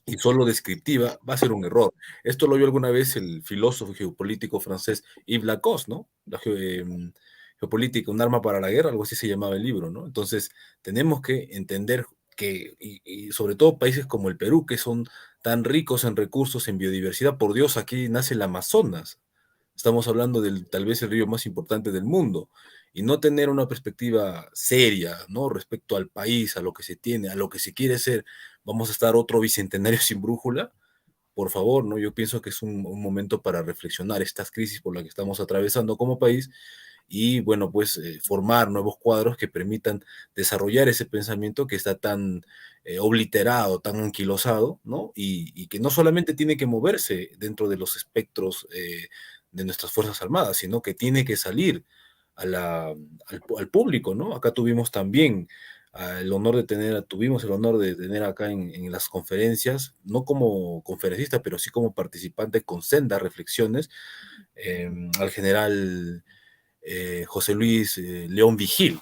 y solo descriptiva, va a ser un error. Esto lo vio alguna vez el filósofo geopolítico francés Yves Lacoste, ¿no? Geopolítica, un arma para la guerra, algo así se llamaba el libro, ¿no? Entonces, tenemos que entender que, y sobre todo países como el Perú, que son tan ricos en recursos, en biodiversidad, por Dios, aquí nace el Amazonas. Estamos hablando del tal vez el río más importante del mundo, y no tener una perspectiva seria, ¿no?, respecto al país, a lo que se tiene, a lo que se quiere ser, vamos a estar otro bicentenario sin brújula, por favor, ¿no? Yo pienso que es un momento para reflexionar estas crisis por las que estamos atravesando como país y, bueno, pues formar nuevos cuadros que permitan desarrollar ese pensamiento que está tan obliterado, tan anquilosado, ¿no? Y que no solamente tiene que moverse dentro de los espectros de nuestras Fuerzas Armadas, sino que tiene que salir al público, ¿no? Acá tuvimos también tuvimos el honor de tener acá en las conferencias, no como conferencista, pero sí como participante con sendas reflexiones, al general José Luis León Vigil,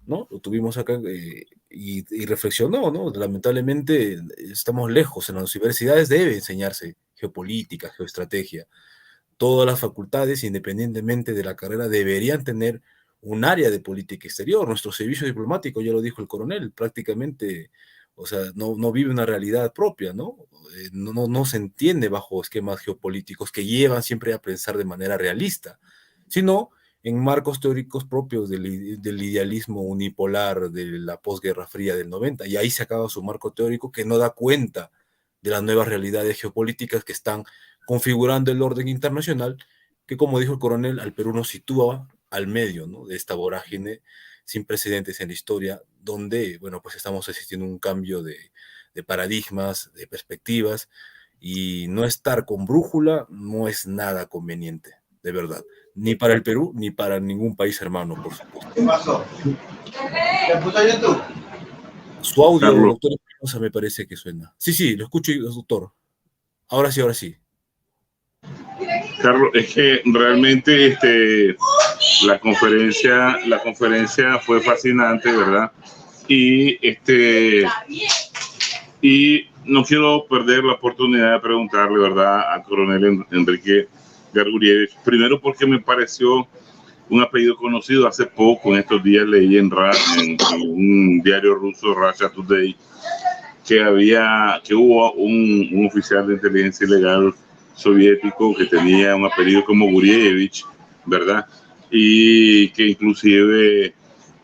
¿no? Lo tuvimos acá y reflexionó, ¿no? Lamentablemente estamos lejos, en las universidades debe enseñarse geopolítica, geoestrategia. Todas las facultades, independientemente de la carrera, deberían tener un área de política exterior. Nuestro servicio diplomático, ya lo dijo el coronel, prácticamente, o sea, no vive una realidad propia, ¿no? No se entiende bajo esquemas geopolíticos que llevan siempre a pensar de manera realista, sino en marcos teóricos propios del idealismo unipolar de la posguerra fría del 90, y ahí se acaba su marco teórico que no da cuenta de las nuevas realidades geopolíticas que están configurando el orden internacional, que como dijo el coronel, al Perú nos sitúa al medio, ¿no?, de esta vorágine sin precedentes en la historia, donde, bueno, pues estamos asistiendo a un cambio de paradigmas, de perspectivas, y no estar con brújula no es nada conveniente, de verdad, ni para el Perú, ni para ningún país hermano, por supuesto. ¿Qué pasó? ¿Le puso YouTube? Su audio, Carlos. doctor Espinosa, me parece que suena. Sí, lo escucho, doctor. Ahora sí. Carlos, es que realmente la conferencia fue fascinante, ¿verdad? Y no quiero perder la oportunidad de preguntarle, ¿verdad?, al coronel Enrique Gargurevich, primero porque me pareció un apellido conocido. Hace poco, en estos días, leí en un diario ruso, Russia Today, que hubo un oficial de inteligencia ilegal soviético que tenía un apellido como Gurievich, ¿verdad? Y que inclusive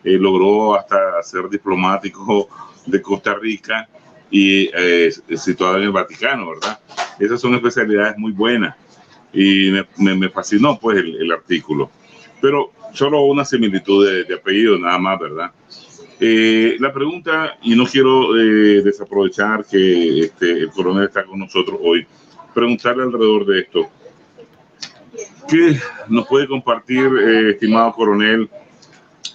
logró hasta ser diplomático de Costa Rica y situado en el Vaticano, ¿verdad? Esas son especialidades muy buenas y me fascinó pues el artículo. Pero solo una similitud de apellido nada más, ¿verdad? La pregunta, y no quiero desaprovechar que el coronel está con nosotros hoy, preguntarle alrededor de esto. ¿Qué nos puede compartir, estimado coronel,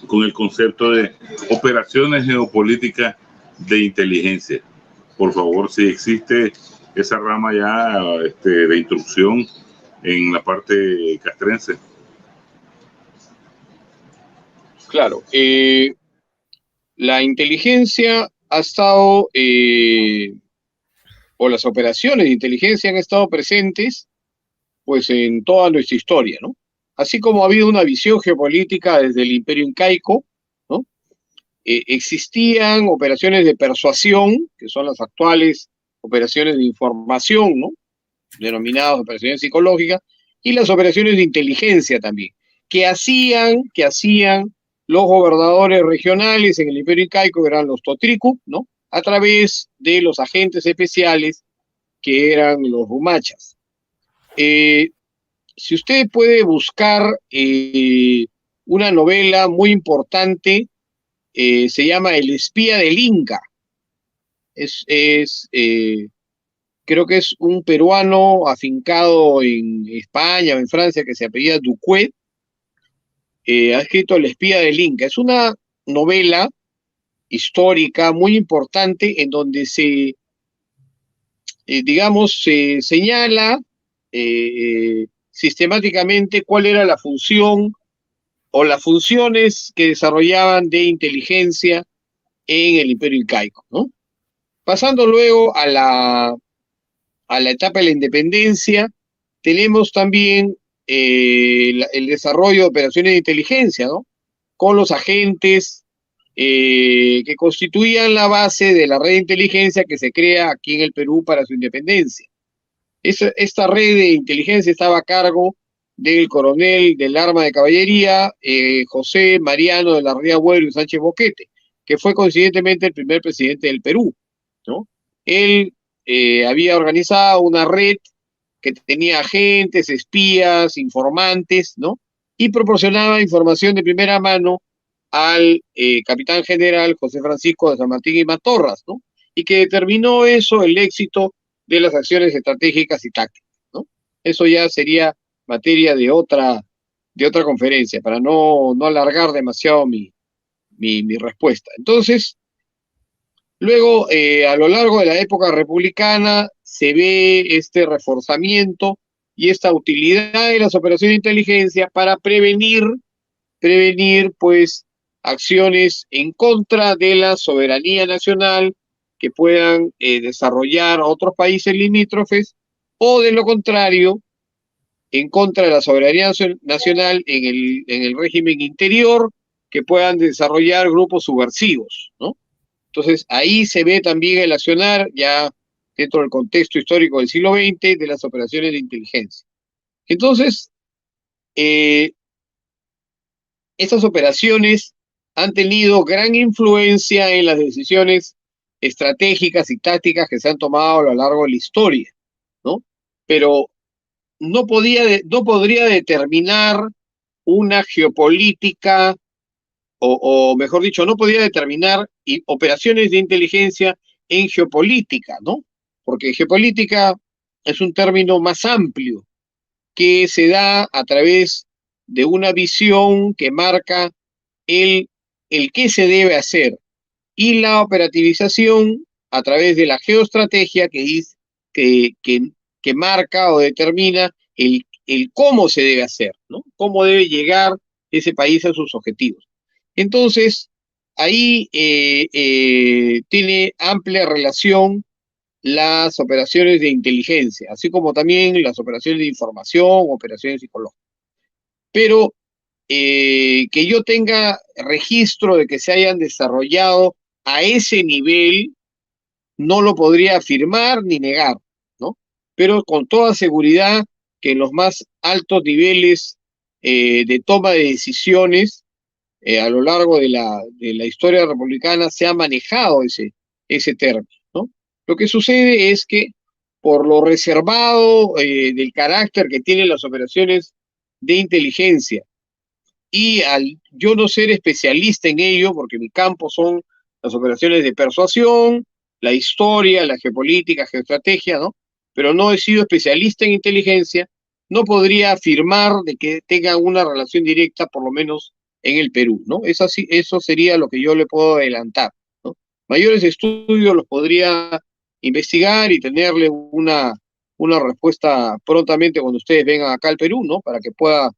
con el concepto de operaciones geopolíticas de inteligencia? Por favor, si existe esa rama ya de instrucción en la parte castrense. Claro, la inteligencia ha estado, o las operaciones de inteligencia han estado presentes, pues en toda nuestra historia, ¿no? Así como ha habido una visión geopolítica desde el Imperio Incaico, ¿no? Existían operaciones de persuasión, que son las actuales operaciones de información, ¿no? Denominadas operaciones psicológicas, y las operaciones de inteligencia también, que hacían los gobernadores regionales en el Imperio Incaico, que eran los Totriku, ¿no? A través de los agentes especiales, que eran los Rumachas. Si usted puede buscar una novela muy importante, se llama El espía del Inca. Creo que es un peruano afincado en España o en Francia que se apellida Duquet. Ha escrito El espía del Inca. Es una novela histórica muy importante en donde se señala sistemáticamente cuál era la función o las funciones que desarrollaban de inteligencia en el Imperio Incaico, ¿no? Pasando luego a la etapa de la independencia, tenemos también el desarrollo de operaciones de inteligencia, ¿no? Con los agentes que constituían la base de la red de inteligencia que se crea aquí en el Perú para su independencia. Esta red de inteligencia estaba a cargo del coronel del arma de caballería, José Mariano de la Ría Buero y Sánchez Boquete, que fue coincidentemente el primer presidente del Perú, ¿no? Él había organizado una red que tenía agentes, espías, informantes, ¿no? Y proporcionaba información de primera mano al capitán general José Francisco de San Martín y Matorras, ¿no? Y que determinó eso, el éxito de las acciones estratégicas y tácticas, ¿no? Eso ya sería materia de otra conferencia, para no alargar demasiado mi respuesta. Entonces, luego, a lo largo de la época republicana, se ve este reforzamiento y esta utilidad de las operaciones de inteligencia para prevenir, pues, acciones en contra de la soberanía nacional que puedan desarrollar otros países limítrofes, o de lo contrario, en contra de la soberanía nacional en el régimen interior que puedan desarrollar grupos subversivos, ¿no? Entonces, ahí se ve también el accionar, ya dentro del contexto histórico del siglo XX, de las operaciones de inteligencia. Entonces, estas operaciones han tenido gran influencia en las decisiones estratégicas y tácticas que se han tomado a lo largo de la historia, ¿no? Pero no podría determinar una geopolítica, o mejor dicho, no podía determinar operaciones de inteligencia en geopolítica, ¿no? Porque geopolítica es un término más amplio que se da a través de una visión que marca el qué se debe hacer, y la operativización a través de la geoestrategia que marca o determina el cómo se debe hacer, ¿no? Cómo debe llegar ese país a sus objetivos. Entonces, ahí tiene amplia relación las operaciones de inteligencia, así como también las operaciones de información, operaciones psicológicas. Pero que yo tenga registro de que se hayan desarrollado a ese nivel, no lo podría afirmar ni negar, ¿no? Pero con toda seguridad que en los más altos niveles de toma de decisiones a lo largo de la historia republicana se ha manejado ese término, ¿no? Lo que sucede es que por lo reservado del carácter que tienen las operaciones de inteligencia y al yo no ser especialista en ello, porque mi campo son las operaciones de persuasión, la historia, la geopolítica, geoestrategia, ¿no? Pero no he sido especialista en inteligencia, no podría afirmar de que tenga una relación directa, por lo menos en el Perú, ¿no? Eso sería lo que yo le puedo adelantar, ¿no? Mayores estudios los podría investigar y tenerle una respuesta prontamente cuando ustedes vengan acá al Perú, ¿no? Para que pueda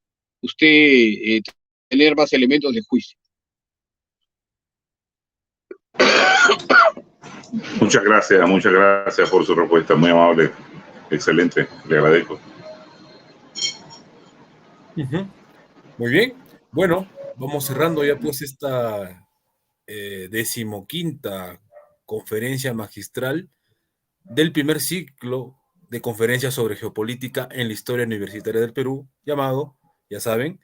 usted tener más elementos de juicio. Muchas gracias por su respuesta, muy amable, excelente, le agradezco. Muy bien, bueno, vamos cerrando ya pues esta 15ª conferencia magistral del primer ciclo de conferencias sobre geopolítica en la historia universitaria del Perú, llamado, ya saben,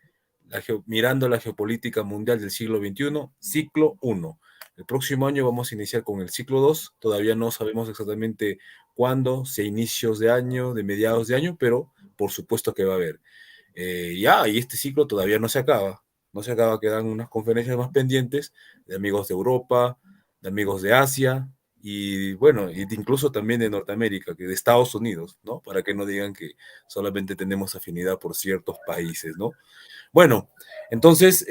Mirando la geopolítica mundial del siglo XXI, ciclo 1. El próximo año vamos a iniciar con el ciclo 2, todavía no sabemos exactamente cuándo, si a inicios de año, de mediados de año, pero por supuesto que va a haber. Y este ciclo todavía no se acaba, quedan unas conferencias más pendientes de amigos de Europa, de amigos de Asia, y bueno, incluso también de Norteamérica, que de Estados Unidos, ¿no? Para que no digan que solamente tenemos afinidad por ciertos países, ¿no? Bueno, entonces,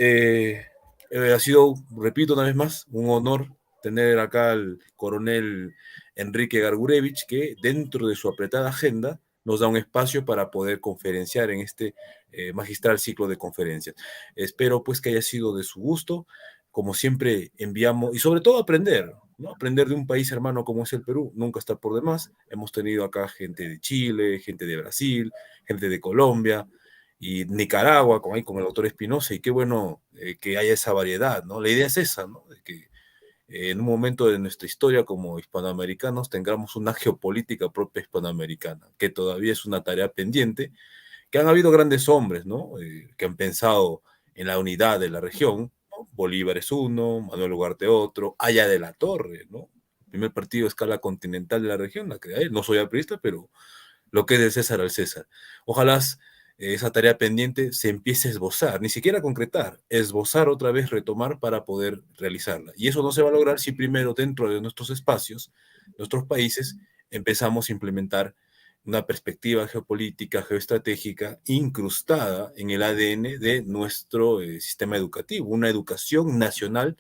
ha sido, repito una vez más, un honor tener acá al coronel Enrique Gargurevich, que dentro de su apretada agenda nos da un espacio para poder conferenciar en este magistral ciclo de conferencias. Espero pues que haya sido de su gusto. Como siempre enviamos, y sobre todo aprender, ¿no? Aprender de un país hermano como es el Perú, nunca está por demás. Hemos tenido acá gente de Chile, gente de Brasil, gente de Colombia, y Nicaragua, con el doctor Espinosa, y qué bueno que haya esa variedad, ¿no? La idea es esa, ¿no? De que en un momento de nuestra historia como hispanoamericanos tengamos una geopolítica propia hispanoamericana, que todavía es una tarea pendiente, que han habido grandes hombres, ¿no? Que han pensado en la unidad de la región, ¿no? Bolívar es uno, Manuel Ugarte otro, Haya de la Torre, ¿no? El primer partido a escala continental de la región, la crea él. No soy aprista, pero lo que es del César al César. Ojalá esa tarea pendiente se empiece a esbozar, ni siquiera a concretar, esbozar otra vez, retomar para poder realizarla. Y eso no se va a lograr si primero dentro de nuestros espacios, nuestros países, empezamos a implementar una perspectiva geopolítica, geoestratégica, incrustada en el ADN de nuestro sistema educativo, una educación nacional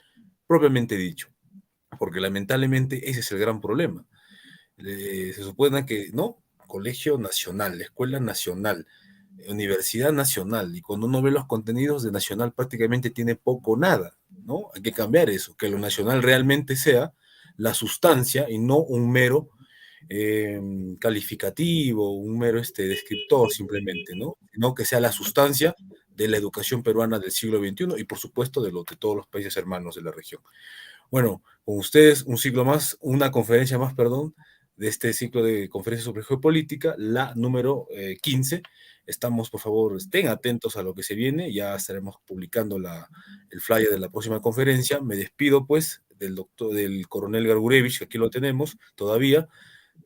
propiamente dicho, porque lamentablemente ese es el gran problema. Se supone que, ¿no? Colegio nacional, escuela nacional, universidad nacional, y cuando uno ve los contenidos de nacional prácticamente tiene poco o nada, ¿no? Hay que cambiar eso, que lo nacional realmente sea la sustancia y no un mero calificativo, un mero descriptor simplemente, ¿no? Sino que sea la sustancia de la educación peruana del siglo XXI y por supuesto de todos los países hermanos de la región. Bueno, con ustedes una conferencia más, perdón, de este ciclo de conferencias sobre geopolítica, la número 15. Estamos, por favor, estén atentos a lo que se viene, ya estaremos publicando el flyer de la próxima conferencia. Me despido, pues, del coronel Gargurevich, que aquí lo tenemos todavía,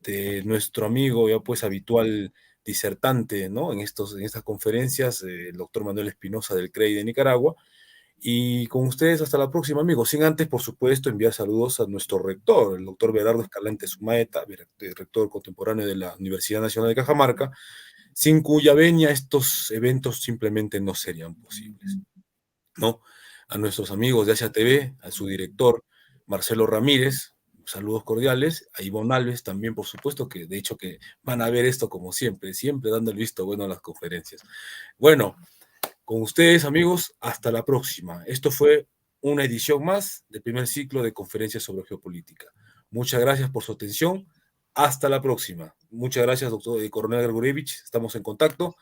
de nuestro amigo ya pues habitual disertante, ¿no? En estas conferencias, el doctor Manuel Espinosa del CREI de Nicaragua. Y con ustedes hasta la próxima, amigos. Sin antes, por supuesto, enviar saludos a nuestro rector, el doctor Berardo Escalante Sumaeta, rector contemporáneo de la Universidad Nacional de Cajamarca, sin cuya venia estos eventos simplemente no serían posibles, ¿no? A nuestros amigos de Asia TV, a su director, Marcelo Ramírez, saludos cordiales, a Ivonne Alves también, por supuesto, que de hecho que van a ver esto como siempre, siempre dando el visto bueno a las conferencias. Bueno, con ustedes, amigos, hasta la próxima. Esto fue una edición más del primer ciclo de conferencias sobre geopolítica. Muchas gracias por su atención. Hasta la próxima. Muchas gracias, doctor coronel Gargurevich. Estamos en contacto.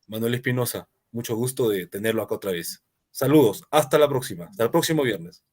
Manuel Espinosa, mucho gusto de tenerlo acá otra vez. Saludos, hasta la próxima, hasta el próximo viernes.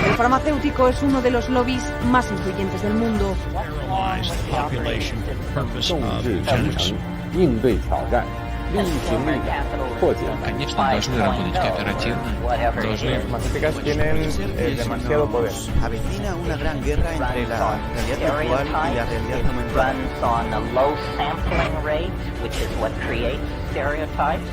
El farmacéutico es uno de los lobbies más influyentes del mundo. 众志成城，应对挑战，利益行力量，破解 Конечно, должны работать кооперативно, должны... Farmacéuticas tienen demasiado poder. Avecina una gran guerra entre la realidad virtual y la realidad aumentada. runs on a low sampling rate, which is what creates stereotypes.